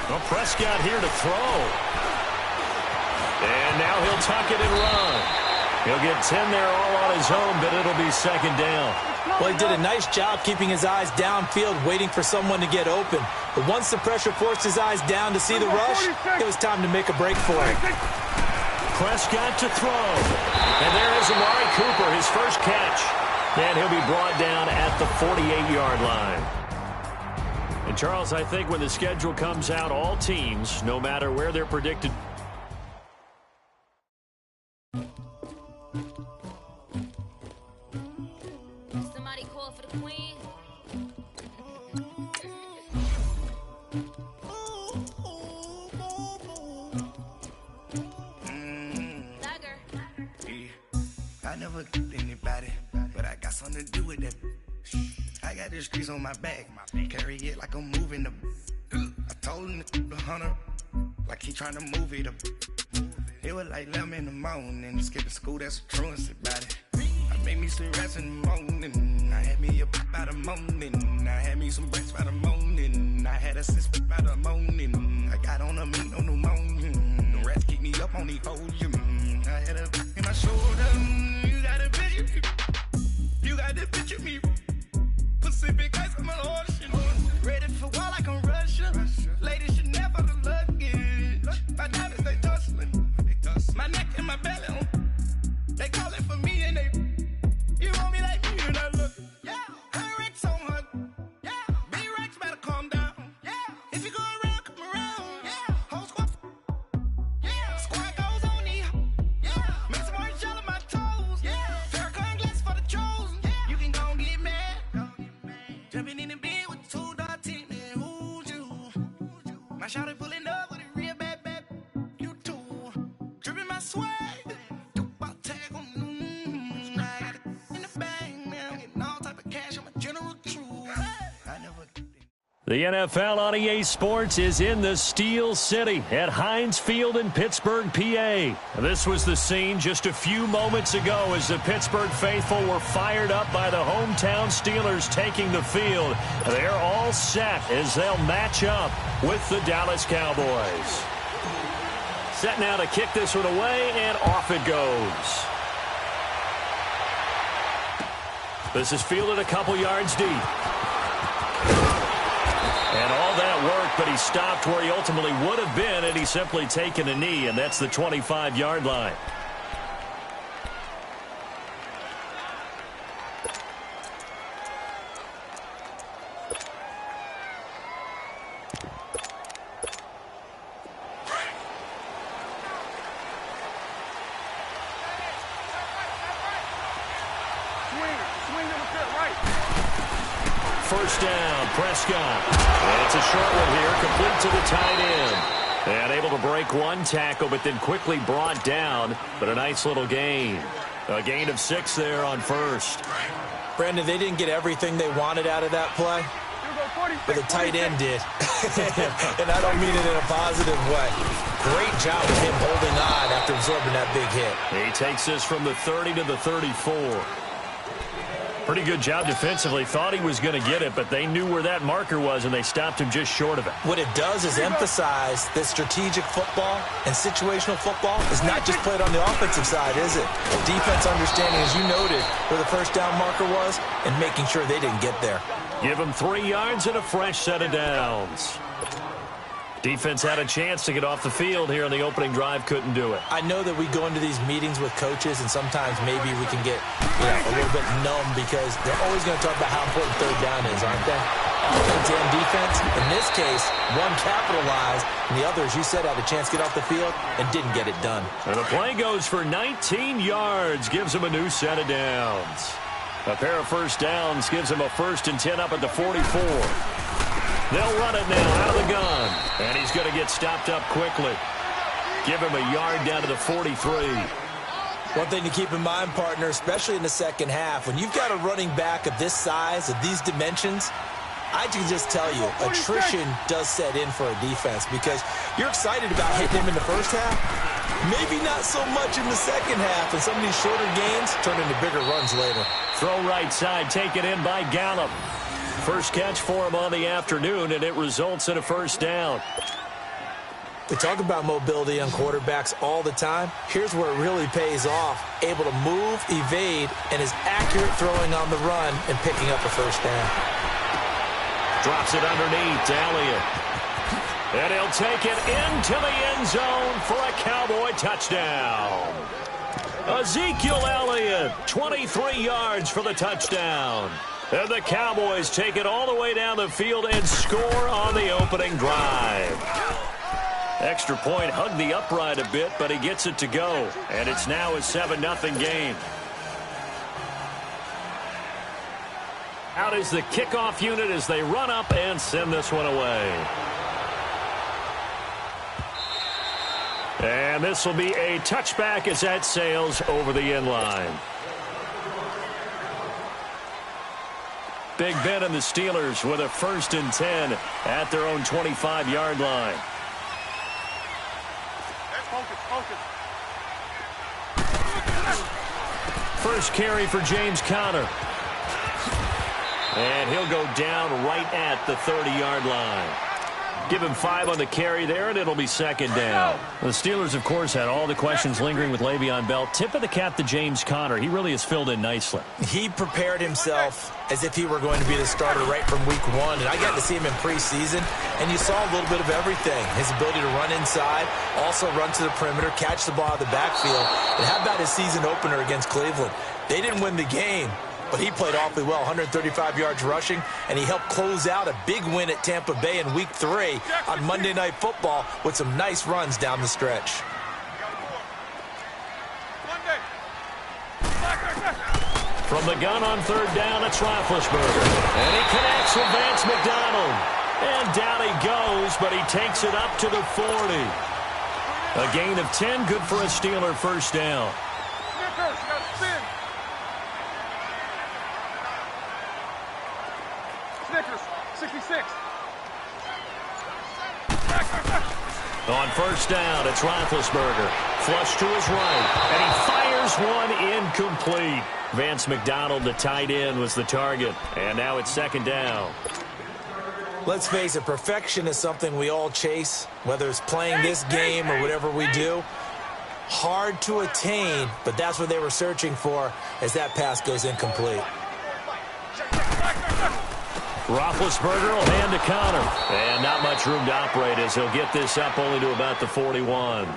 Well, Prescott here to throw. And now he'll tuck it and run. He'll get 10 there all on his own, but it'll be 2nd down. Well, he did a nice job keeping his eyes downfield, waiting for someone to get open. But once the pressure forced his eyes down to see the rush, it was time to make a break for it. Prescott to throw. And there is Amari Cooper, his first catch. And he'll be brought down at the 48-yard line. And, Charles, I think when the schedule comes out, all teams, no matter where they're predicted. Somebody call for the queen. I never killed anybody, but I got something to do with that. I got the streets on my back, carry it like I'm moving the. I told him to the 100, like he trying to move it up. It was like 11 in the morning, skipping school, that's a truancy about it. I made me some rest in the morning, I had me a pop by the morning, I had me some breaks by the morning, I had a six by the morning, I got on a meat on the morning, the rats keep me up on the podium, I had a in my shoulder, you got a picture, you got the picture me, Pacific ice on my ocean, ready for war like I'm Russian, ladies should never the luggage, my diamonds they tussling, my neck and my belly, they calling for me and they, you want me like me and I look, yeah, her Rex on her, yeah, B-Rex better calm down, yeah, if you go around, come around, yeah, whole squad, yeah, squad goes on the, yeah, make some orange gel on my toes, yeah, Farrakhan glass for the chosen, yeah, you can go and get mad, jumping in the bed with 2 dark teeth, man, who's you, my shawty pulling up with a real bad, you too, dripping my swag, The NFL on EA Sports is in the Steel City at Heinz Field in Pittsburgh, PA. This was the scene just a few moments ago as the Pittsburgh faithful were fired up by the hometown Steelers taking the field. They're all set as they'll match up with the Dallas Cowboys. Set now to kick this one away, and off it goes. This is fielded a couple yards deep. And all that worked, but he stopped where he ultimately would have been had he simply taken a knee, and that's the 25-yard line. First down, Prescott. And it's a short one here, complete to the tight end. And able to break one tackle, but then quickly brought down. But a nice little gain. A gain of 6 there on first. Brandon, they didn't get everything they wanted out of that play, but the tight end did. And I don't mean it in a positive way. Great job of him holding on after absorbing that big hit. He takes this from the 30 to the 34. Pretty good job defensively. Thought he was going to get it, but they knew where that marker was, and they stopped him just short of it. What it does is emphasize that strategic football and situational football is not just played on the offensive side, is it? Defense understanding, as you noted, where the first down marker was and making sure they didn't get there. Give him 3 yards and a fresh set of downs. Defense had a chance to get off the field here in the opening drive, couldn't do it. I know that we go into these meetings with coaches, and sometimes maybe we can get a little bit numb because they're always going to talk about how important third down is, aren't they? Offense and defense. In this case, one capitalized, and the other, as you said, had a chance to get off the field and didn't get it done. And the play goes for 19 yards, gives them a new set of downs. A pair of first downs gives them a 1st and 10 up at the 44. They'll run it now out of the gun. And he's going to get stopped up quickly. Give him a yard down to the 43. One thing to keep in mind, partner, especially in the second half, when you've got a running back of this size, of these dimensions, I can just tell you, attrition does set in for a defense because you're excited about hitting him in the first half. Maybe not so much in the second half, and some of these shorter gains turn into bigger runs later. Throw right side, taken in by Gallup. First catch for him on the afternoon, and it results in a first down. We talk about mobility on quarterbacks all the time. Here's where it really pays off. Able to move, evade, and is accurate throwing on the run and picking up a first down. Drops it underneath to Elliott. And he'll take it into the end zone for a Cowboy touchdown. Ezekiel Elliott, 23 yards for the touchdown. And the Cowboys take it all the way down the field and score on the opening drive. Extra point hugged the upright a bit, but he gets it to go. And it's now a 7-0 game. Out is the kickoff unit as they run up and send this one away. And this will be a touchback as that sails over the end line. Big Ben and the Steelers with a 1st and 10 at their own 25-yard line. First carry for James Conner. And he'll go down right at the 30-yard line. Give him 5 on the carry there, and it'll be second down. The Steelers, of course, had all the questions lingering with Le'Veon Bell. Tip of the cap to James Conner. He really has filled in nicely. He prepared himself as if he were going to be the starter right from week 1. And I got to see him in preseason, and you saw a little bit of everything. His ability to run inside, also run to the perimeter, catch the ball out of the backfield. And how about his season opener against Cleveland? They didn't win the game, but he played awfully well, 135 yards rushing, and he helped close out a big win at Tampa Bay in Week 3 on Monday Night Football with some nice runs down the stretch. From the gun on third down, it's Roethlisberger. And he connects with Vance McDonald. And down he goes, but he takes it up to the 40. A gain of 10, good for a Steeler first down. Snickers, 66. On first down, it's Roethlisberger. Flush to his right, and he fires one incomplete. Vance McDonald, the tight end, was the target. And now it's second down. Let's face it, perfection is something we all chase, whether it's playing this game or whatever we do. Hard to attain, but that's what they were searching for as that pass goes incomplete. Roethlisberger will hand to Conner. And not much room to operate as he'll get this up only to about the 41.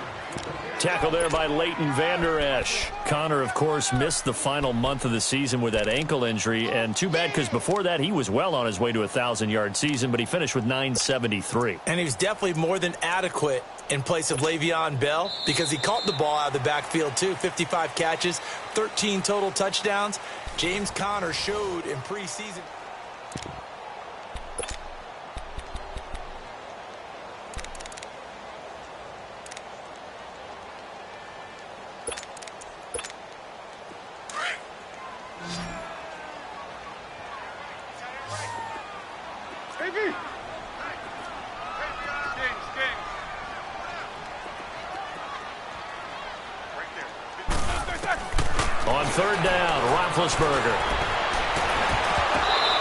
Tackle there by Leighton Vander Esch. Conner, of course, missed the final month of the season with that ankle injury. And too bad because before that he was well on his way to a 1,000-yard season, but he finished with 973. And he was definitely more than adequate in place of Le'Veon Bell because he caught the ball out of the backfield too. 55 catches, 13 total touchdowns. James Conner showed in preseason. On third down, Roethlisberger.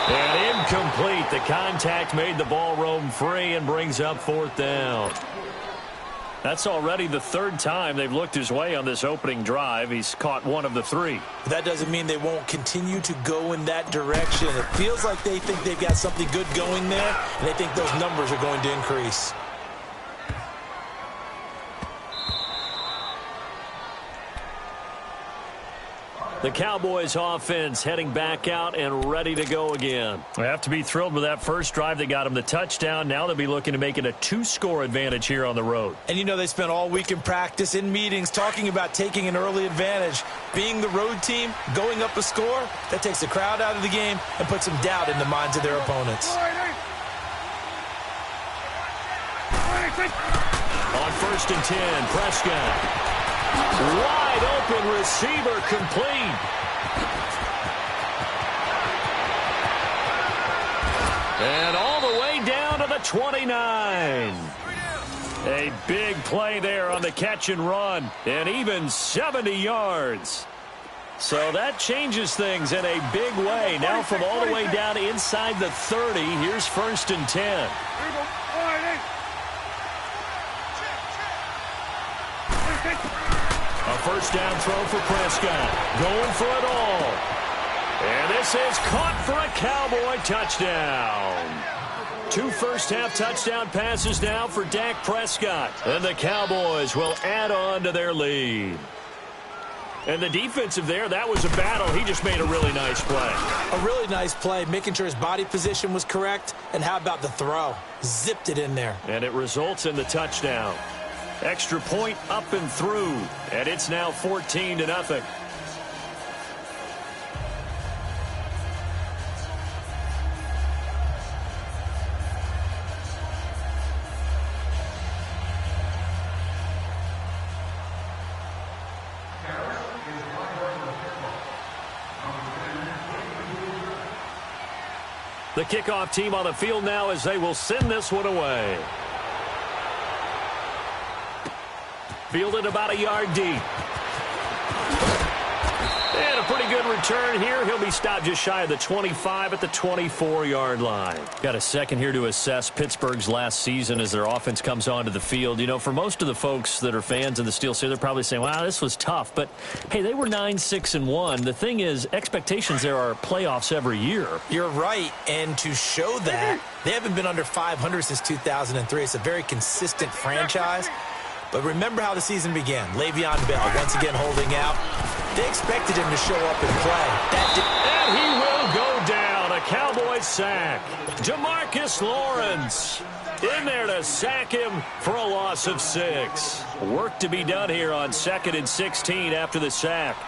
And incomplete. The contact made the ball roam free and brings up fourth down. That's already the third time they've looked his way on this opening drive. He's caught one of the 3. That doesn't mean they won't continue to go in that direction. It feels like they think they've got something good going there, and they think those numbers are going to increase. The Cowboys offense heading back out and ready to go again. They have to be thrilled with that first drive that got them the touchdown. Now they'll be looking to make it a 2-score advantage here on the road. And you know they spent all week in practice, in meetings, talking about taking an early advantage. Being the road team, going up a score, that takes the crowd out of the game and puts some doubt in the minds of their opponents. On 1st and 10, Prescott. Wide open receiver complete. And all the way down to the 29. A big play there on the catch and run. And even 70 yards. So that changes things in a big way. Now from all the way down inside the 30, here's 1st and 10. A first down throw for Prescott. Going for it all. And this is caught for a Cowboy touchdown. 2 first-half touchdown passes now for Dak Prescott. And the Cowboys will add on to their lead. And the defensive there, that was a battle. He just made a really nice play. A really nice play, making sure his body position was correct. And how about the throw? Zipped it in there. And it results in the touchdown. Extra point up and through, and it's now 14-0. The kickoff team on the field now as they will send this one away. Fielded about a yard deep. And a pretty good return here. He'll be stopped just shy of the 25 at the 24-yard line. Got a second here to assess Pittsburgh's last season as their offense comes onto the field. You know, for most of the folks that are fans of the Steel City, they're probably saying, wow, this was tough. But, hey, they were 9-6-1. The thing is, expectations there are playoffs every year. You're right. And to show that, they haven't been under 500 since 2003. It's a very consistent franchise. But remember how the season began. Le'Veon Bell once again holding out. They expected him to show up and play. And he will go down. A Cowboy sack. DeMarcus Lawrence in there to sack him for a loss of 6. Work to be done here on 2nd and 16 after the sack.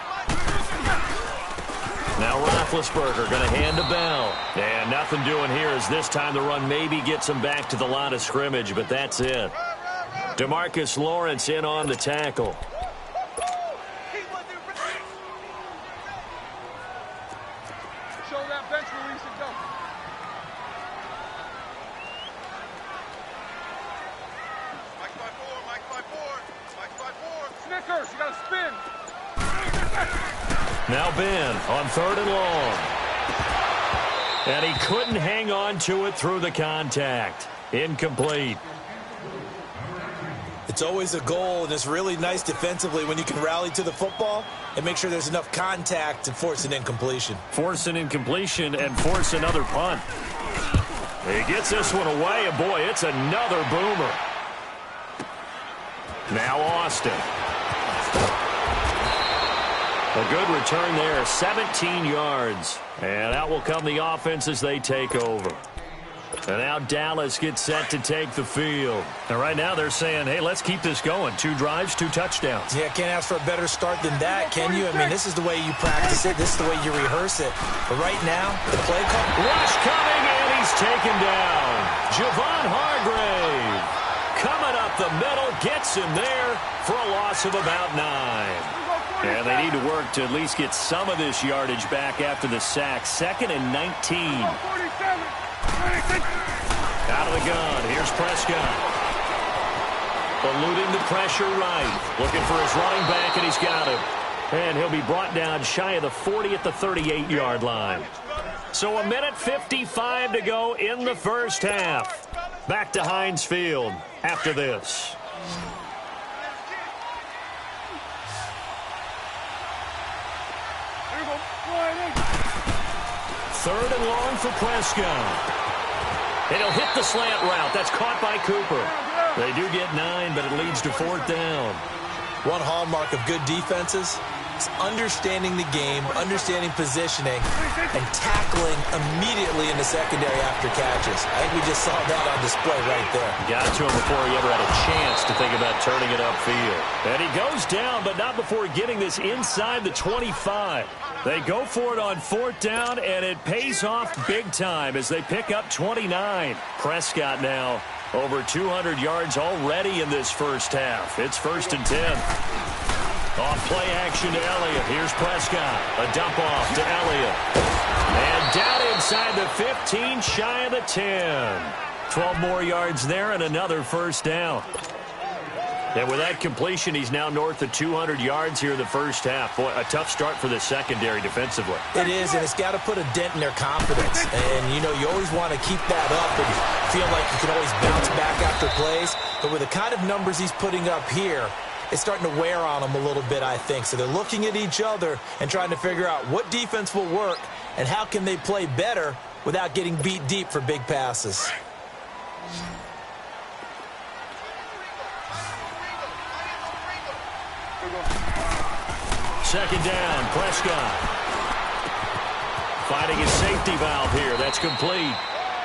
Now Roethlisberger going to hand to Bell. And nothing doing here as this time the run maybe gets him back to the line of scrimmage, but that's it. DeMarcus Lawrence in on the tackle. Show that bench release and go. Mike by 4, Mike by 4, Mike by 4. Snickers, you got to spin. Now Ben on 3rd and long. And he couldn't hang on to it through the contact. Incomplete. It's always a goal, and it's really nice defensively when you can rally to the football and make sure there's enough contact to force an incompletion. Force an incompletion and force another punt. He gets this one away, and boy, it's another boomer. Now Austin. A good return there, 17 yards. And out will come the offense as they take over. And now Dallas gets set to take the field. And right now they're saying, hey, let's keep this going. 2 drives, 2 touchdowns. Yeah, can't ask for a better start than that, can you? I mean, this is the way you practice it. This is the way you rehearse it. But right now, the play call. Rush coming, and he's taken down. Javon Hargrave coming up the middle, gets him there for a loss of about 9. And they need to work to at least get some of this yardage back after the sack. 2nd and 19. Out of the gun. Here's Prescott. Eluding the pressure right. Looking for his running back, and he's got him. And he'll be brought down shy of the 40 at the 38-yard line. So 1:55 to go in the first half. Back to Heinz Field after this. Third and long for Prescott. And he'll hit the slant route. That's caught by Cooper. They do get 9, but it leads to 4th down. One hallmark of good defenses, It's understanding the game, understanding positioning, and tackling immediately in the secondary after catches. I think we just saw that on display right there. Got to him before he ever had a chance to think about turning it upfield. And he goes down, but not before getting this inside the 25. They go for it on 4th down, and it pays off big time as they pick up 29. Prescott now over 200 yards already in this first half. It's 1st and 10. Off play action to Elliott. Here's Prescott. A dump off to Elliott. And down inside the 15, shy of the 10. 12 more yards there and another first down. And with that completion, he's now north of 200 yards here in the first half. Boy, a tough start for the secondary defensively. It is, and it's got to put a dent in their confidence. And, you know, you always want to keep that up and feel like you can always bounce back after plays. But with the kind of numbers he's putting up here, it's starting to wear on them a little bit, I think. So they're looking at each other and trying to figure out what defense will work and how can they play better without getting beat deep for big passes. Second down, Prescott. Finding his safety valve here. That's complete.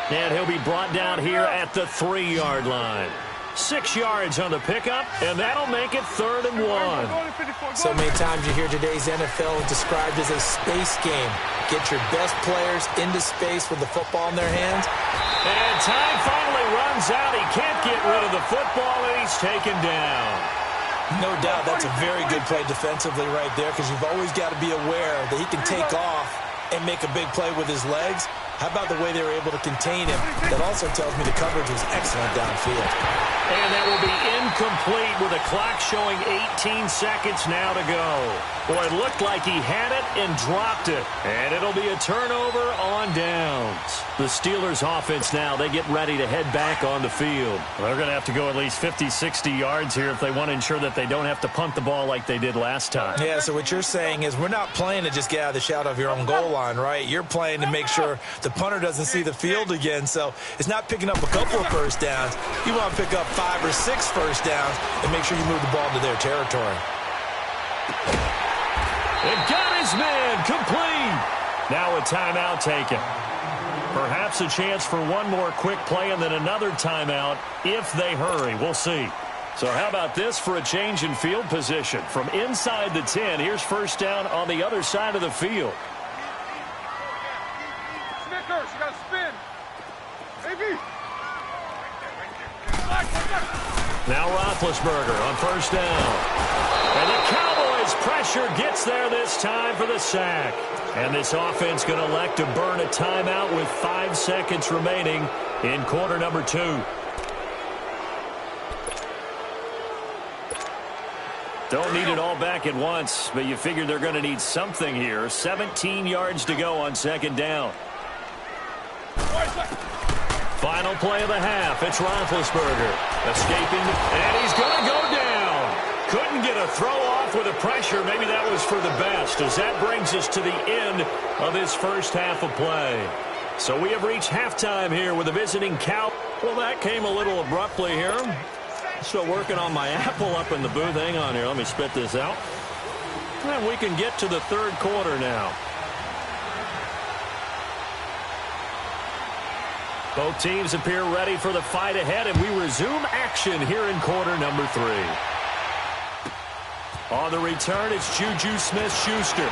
And he'll be brought down here at the 3-yard line. 6 yards on the pickup, and that'll make it 3rd and 1. So many times you hear today's NFL described as a space game. Get your best players into space with the football in their hands. And time finally runs out. He can't get rid of the football, and he's taken down. No doubt that's a very good play defensively right there, because you've always got to be aware that he can take off and make a big play with his legs. How about the way they were able to contain him? That also tells me the coverage was excellent downfield. And that will be incomplete with a clock showing 18 seconds now to go. Boy, it looked like he had it and dropped it. And it'll be a turnover on downs. The Steelers offense now, they get ready to head back on the field. They're going to have to go at least 50, 60 yards here if they want to ensure that they don't have to punt the ball like they did last time. Yeah, so what you're saying is we're not playing to just get out of the shadow of your own goal line, right? You're playing to make sure the punter doesn't see the field again. So it's not picking up a couple of first downs. You want to pick up 5 or 6 first downs and make sure you move the ball into their territory. It got his man complete. Now a timeout taken. Perhaps a chance for one more quick play and then another timeout if they hurry. We'll see. So how about this for a change in field position? From inside the 10, here's first down on the other side of the field. Snickers, you got to spin. Baby. Now Roethlisberger on first down. And the Cowboys pressure gets there this time for the sack. And this offense going to elect to burn a timeout with 5 seconds remaining in quarter number 2. Don't need it all back at once, but you figure they're going to need something here. 17 yards to go on second down. Final play of the half. It's Roethlisberger escaping, and he's going to go down. Couldn't get a throw off with the pressure. Maybe that was for the best, as that brings us to the end of this first half of play. So we have reached halftime here with the visiting Cow. Well, that came a little abruptly here. Still working on my apple up in the booth. Hang on here. Let me spit this out. And we can get to the third quarter now. Both teams appear ready for the fight ahead, and we resume action here in quarter number 3. On the return, it's Juju Smith-Schuster.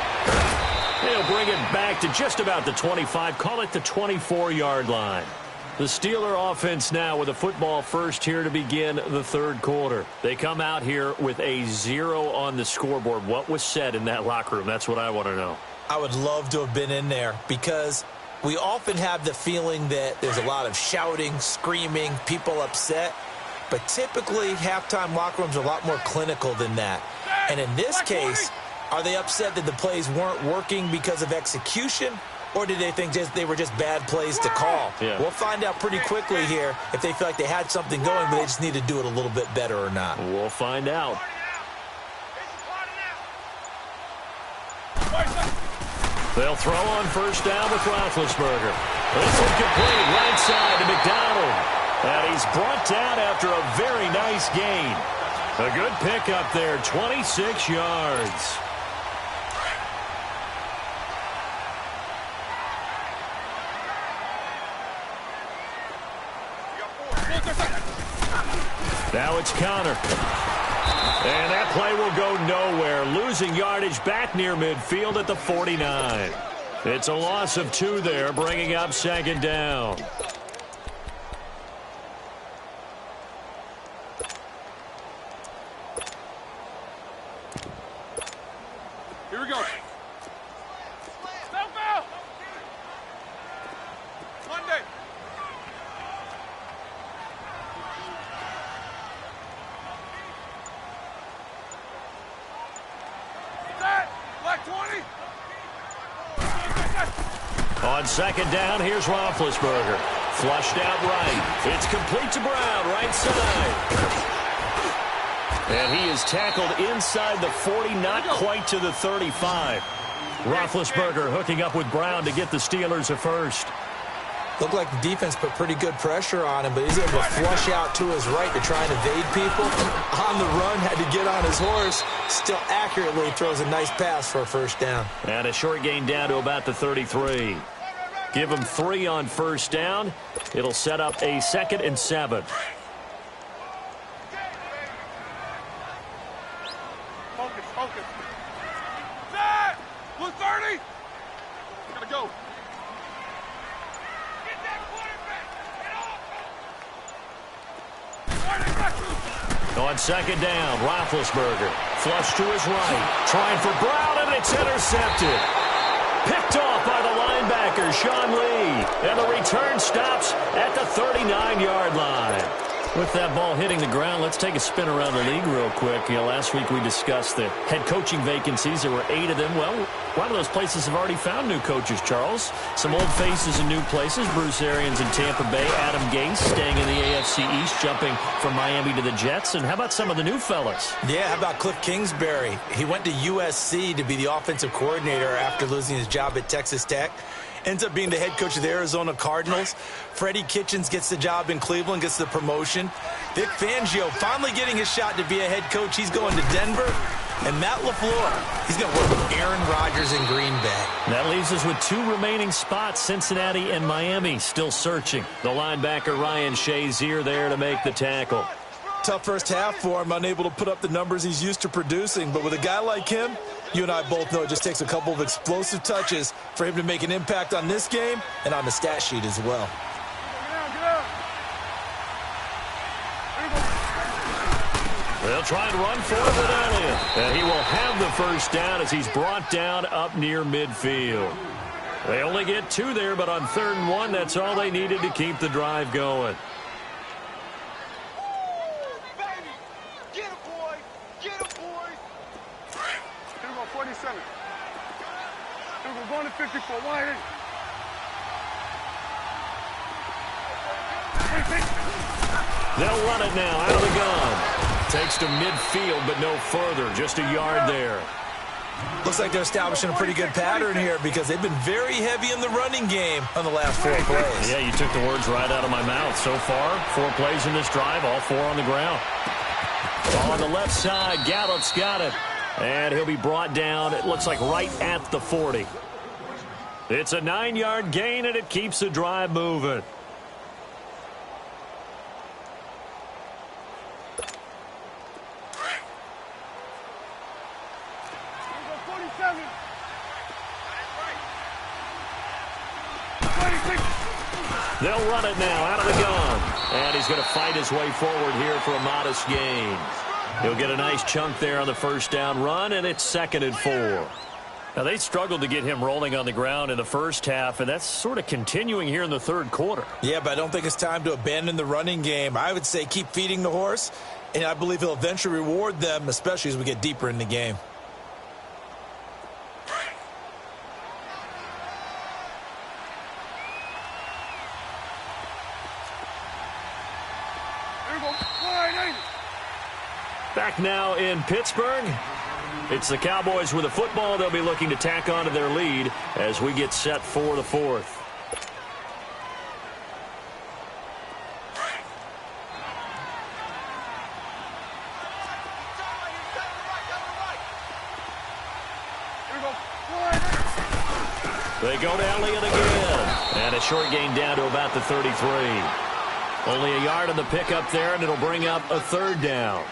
They'll bring it back to just about the 25, call it the 24-yard line. The Steeler offense now with a football first here to begin the third quarter. They come out here with a 0 on the scoreboard. What was said in that locker room? That's what I want to know. I would love to have been in there, because we often have the feeling that there's a lot of shouting, screaming, people upset. But typically, halftime locker rooms are a lot more clinical than that. And in this case, are they upset that the plays weren't working because of execution? Or did they think they were just bad plays to call? Yeah. We'll find out pretty quickly here if they feel like they had something going, but they just need to do it a little bit better or not. We'll find out. They'll throw on first down with Roethlisberger. This is complete right side to McDonald. And he's brought down after a very nice gain. A good pickup there, 26 yards. Now it's counter. And that play will go nowhere. Losing yardage back near midfield at the 49. It's a loss of 2 there, bringing up second down. Here we go. Step out. Monday. Set. Black 20. On second down, here's Roethlisberger. Flushed out right. It's complete to Brown, right side. And he is tackled inside the 40, not quite to the 35. Roethlisberger hooking up with Brown to get the Steelers a first. Looked like the defense put pretty good pressure on him, but he's able to flush out to his right to try and evade people. On the run, had to get on his horse. Still accurately throws a nice pass for a first down. And a short gain down to about the 33. Give him 3 on first down. It'll set up a 2nd and 7. Focus. Set. Blue 30. Gotta go. Get that quarterback. Get off. On second down, Roethlisberger. Flush to his right. Trying for Brown, and it's intercepted. Picked off by the linebacker, Sean Lee. And the return stops at the 39-yard line. With that ball hitting the ground, let's take a spin around the league real quick. Last week we discussed the head coaching vacancies. There were 8 of them. Well, a lot of those places have already found new coaches, Charles. Some old faces in new places. Bruce Arians in Tampa Bay. Adam Gase staying in the AFC East, jumping from Miami to the Jets. And how about some of the new fellas? Yeah, how about Cliff Kingsbury? He went to USC to be the offensive coordinator after losing his job at Texas Tech. Ends up being the head coach of the Arizona Cardinals. Freddie Kitchens gets the job in Cleveland, gets the promotion. Vic Fangio finally getting his shot to be a head coach. He's going to Denver. And Matt LaFleur, he's going to work with Aaron Rodgers in Green Bay. That leaves us with 2 remaining spots, Cincinnati and Miami, still searching. The linebacker Ryan Shazier there to make the tackle. Tough first half for him, unable to put up the numbers he's used to producing. But with a guy like him, you and I both know it just takes a couple of explosive touches for him to make an impact on this game and on the stat sheet as well. They'll try and run for it with Elliott. And he will have the first down as he's brought down up near midfield. They only get 2 there, but on 3rd and 1, that's all they needed to keep the drive going. Get him, boy. Get him, boy. Here we go, 47. Here we go, going to 54. Wide. They'll run it now out of the gun. Takes to midfield, but no further. Just a yard there. Looks like they're establishing a pretty good pattern here because they've been very heavy in the running game on the last 4 plays. Yeah, you took the words right out of my mouth. So far, 4 plays in this drive, all 4 on the ground. Ball on the left side, Gallup's got it. And he'll be brought down, it looks like right at the 40. It's a 9-yard gain, and it keeps the drive moving. They'll run it now out of the gun. And he's going to fight his way forward here for a modest gain. He'll get a nice chunk there on the first down run, and it's 2nd and 4. Now, they struggled to get him rolling on the ground in the first half, and that's sort of continuing here in the 3rd quarter. Yeah, but I don't think it's time to abandon the running game. I would say keep feeding the horse, and I believe he'll eventually reward them, especially as we get deeper in the game. Back now in Pittsburgh. It's the Cowboys with a football. They'll be looking to tack on to their lead as we get set for the 4th. They go to Elliott again. And a short gain down to about the 33. Only a yard on the pickup there, and it'll bring up a third down.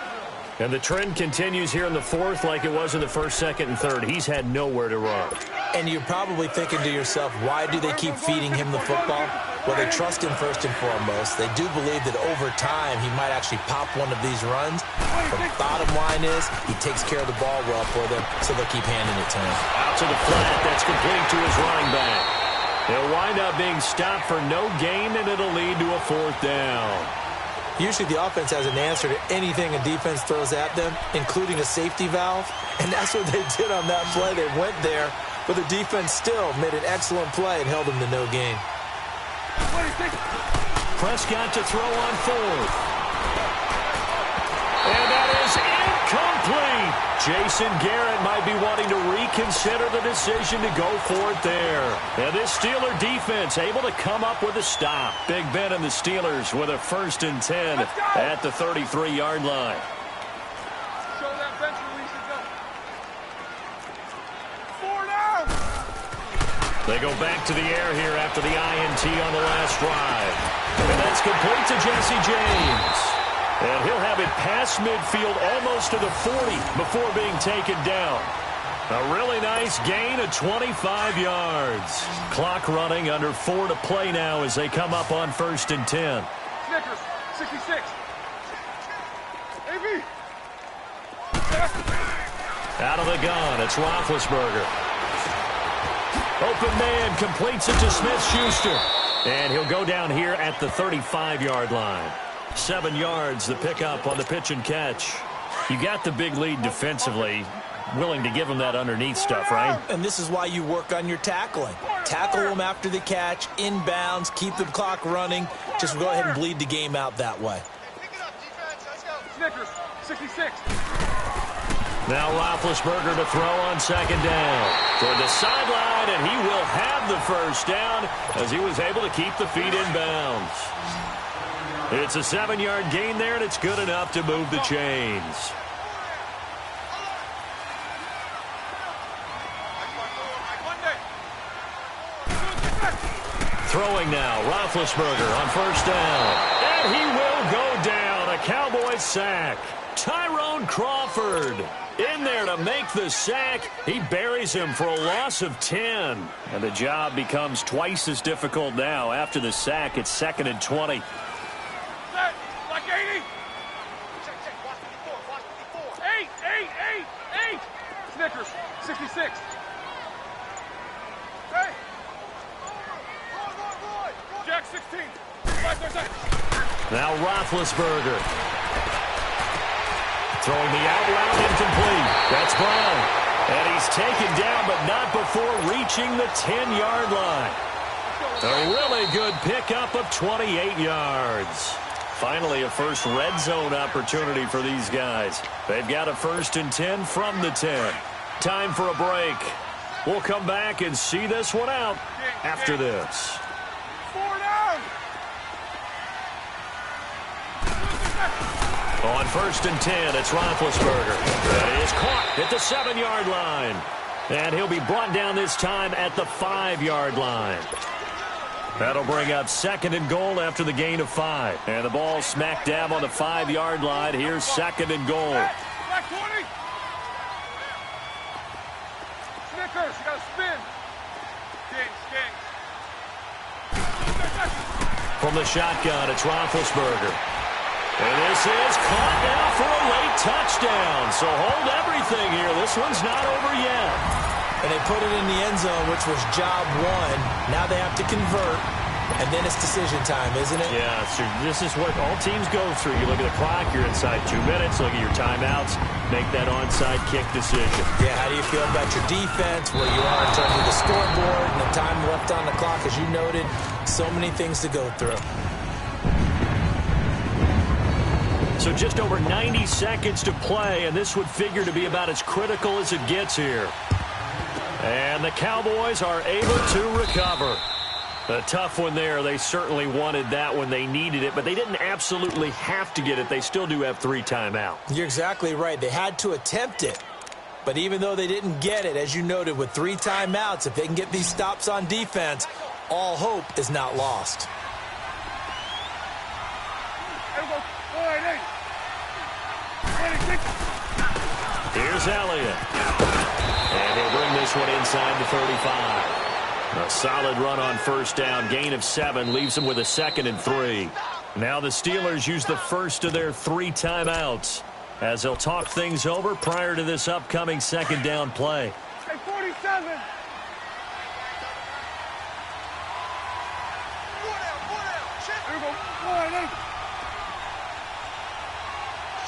And the trend continues here in the fourth like it was in the first, second, and third. He's had nowhere to run. And you're probably thinking to yourself, why do they keep feeding him the football? Well, they trust him first and foremost. They do believe that over time he might actually pop one of these runs. But the bottom line is he takes care of the ball well for them, so they'll keep handing it to him. Out to the flat. That's complete to his running back. He'll wind up being stopped for no gain, and it'll lead to a fourth down. Usually the offense has an answer to anything a defense throws at them, including a safety valve. And that's what they did on that play. They went there, but the defense still made an excellent play and held them to no gain. Prescott to throw on fourth. And that is incomplete. Jason Garrett might be wanting to reconsider the decision to go for it there. And this Steeler defense able to come up with a stop. Big Ben and the Steelers with a 1st and 10 at the 33-yard line. Show that bench release and go. 4 down. They go back to the air here after the INT on the last drive. And that's complete to Jesse James. And he'll have it past midfield almost to the 40 before being taken down. A really nice gain of 25 yards. Clock running under 4 to play now as they come up on 1st and 10. Snickers, 66. AB. Out of the gun, it's Roethlisberger. Open man completes it to Smith-Schuster. And he'll go down here at the 35-yard line. 7 yards, the pickup on the pitch and catch. You got the big lead defensively. Willing to give them that underneath stuff, right? And this is why you work on your tackling. Tackle them after the catch, inbounds, keep the clock running. Just go ahead and bleed the game out that way. Snickers, 66. Now Roethlisberger to throw on 2nd down. Toward the sideline, and he will have the 1st down as he was able to keep the feet in bounds. It's a 7-yard gain there, and it's good enough to move the chains. Throwing now, Roethlisberger on 1st down. And he will go down. A Cowboys sack. Tyrone Crawford in there to make the sack. He buries him for a loss of 10. And the job becomes twice as difficult now. After the sack, it's 2nd and 20. Set, like 80. Check, watch 54. 8. Snickers, 66. Hey. Jack 16. 5 Now Roethlisberger. Throwing the out route incomplete. That's Brown. And he's taken down, but not before reaching the 10-yard line. A really good pickup of 28 yards. Finally, a first red zone opportunity for these guys. They've got a 1st and 10 from the 10. Time for a break. We'll come back and see this one out after this. 4 down. On 1st and 10, it's Roethlisberger. That is caught at the 7-yard line. And he'll be brought down this time at the 5-yard line. That'll bring up 2nd and goal after the gain of 5. And the ball smack dab on the 5-yard line. Here's 2nd and goal. Back 20. Snickers, you got to spin. Kings. From the shotgun, it's Roethlisberger. And this is caught now for a late touchdown. So hold everything here. This one's not over yet. And they put it in the end zone, which was job 1. Now they have to convert, and then it's decision time, isn't it? Yeah, so this is what all teams go through. You look at the clock, you're inside 2 minutes, look at your timeouts, make that onside kick decision. Yeah, how do you feel about your defense, where you are in terms of the scoreboard, and the time left on the clock, as you noted, so many things to go through. So just over 90 seconds to play, and this would figure to be about as critical as it gets here. And the Cowboys are able to recover. A tough one there. They certainly wanted that when they needed it, but they didn't absolutely have to get it. They still do have 3 timeouts. You're exactly right. They had to attempt it. But even though they didn't get it, as you noted, with 3 timeouts, if they can get these stops on defense, all hope is not lost. There we go. 180. 26. Here's Elliott. And he'll bring this one inside the 35. A solid run on first down. Gain of 7 leaves them with a 2nd and 3. Now the Steelers use the first of their 3 timeouts as they'll talk things over prior to this upcoming 2nd down play. Hey, 47. Here we go. 180.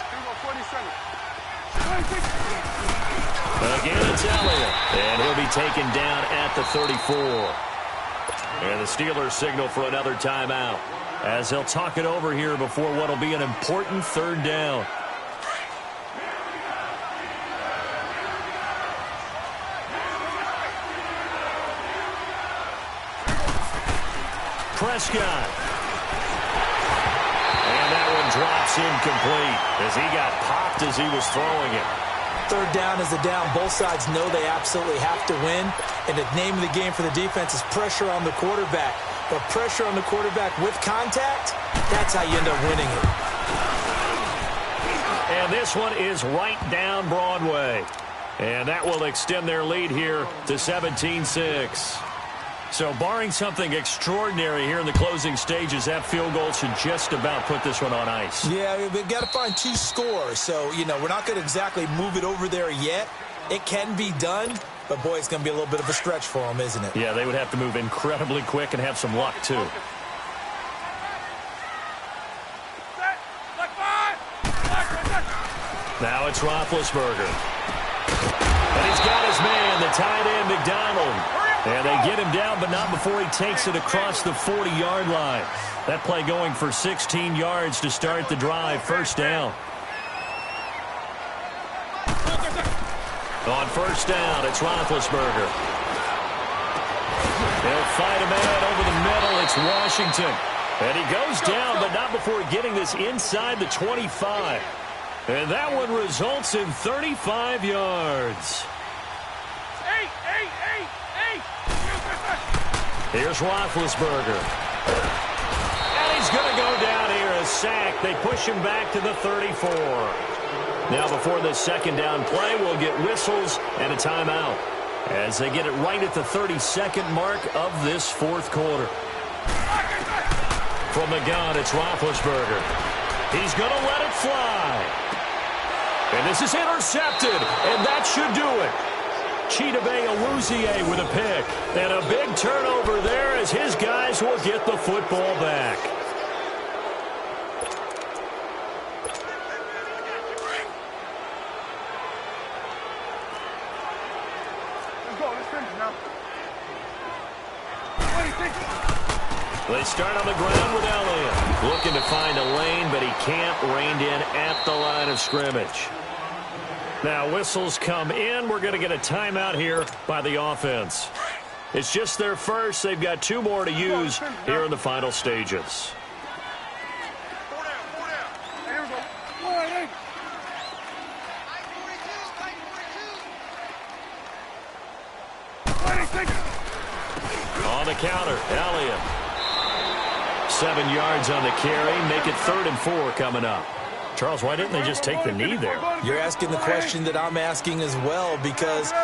Here we go. 47. 26. Again, it's Elliott, and he'll be taken down at the 34. And the Steelers signal for another timeout as they'll talk it over here before what will be an important 3rd down. Prescott. And that one drops incomplete as he got popped as he was throwing it. 3rd down is a down. Both sides know they absolutely have to win. And the name of the game for the defense is pressure on the quarterback. But pressure on the quarterback with contact, that's how you end up winning it. And this one is right down Broadway. And that will extend their lead here to 17-6. So barring something extraordinary here in the closing stages, that field goal should just about put this one on ice. Yeah, we've got to find 2 scores. So, you know, we're not going to exactly move it over there yet. It can be done, but, boy, it's going to be a little bit of a stretch for them, isn't it? Yeah, they would have to move incredibly quick and have some luck, too. Now it's Roethlisberger. And he's got his man, the tight end, McDonald. And they get him down, but not before he takes it across the 40-yard line. That play going for 16 yards to start the drive. First down. On first down, it's Roethlisberger. They'll fight a man over the middle. It's Washington. And he goes down, but not before getting this inside the 25. And that one results in 35 yards. Here's Roethlisberger. And he's going to go down here, a sack. They push him back to the 34. Now before this 2nd down play, we'll get whistles and a timeout as they get it right at the 32nd mark of this 4th quarter. From the gun, it's Roethlisberger. He's going to let it fly. And this is intercepted, and that should do it. Chidobe Awuzie with a pick. And a big turnover there as his guys will get the football back. Let's go. Let's finish now. 26. They start on the ground with Elliott. Looking to find a lane, but he can't. Reined in at the line of scrimmage. Now whistles come in. We're going to get a timeout here by the offense. It's just their first. They've got 2 more to use here in the final stages. 4 down. Here we go. 180. On the counter, Elliott. 7 yards on the carry. Make it 3rd and 4 coming up. Charles, why didn't they just take the knee there? You're asking the question that I'm asking as well, because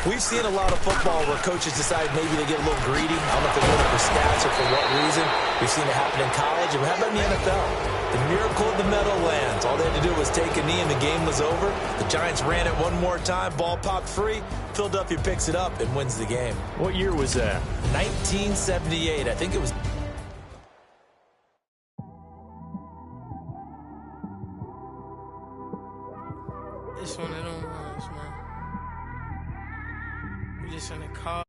we've seen a lot of football where coaches decide maybe they get a little greedy. I don't know if they're doing it for stats or for what reason. We've seen it happen in college. And how about in the NFL? The miracle of the Meadowlands. All they had to do was take a knee and the game was over. The Giants ran it one more time. Ball popped free. Philadelphia picks it up and wins the game. What year was that? 1978. I think it was. It's one of them ones, man. We just in the car.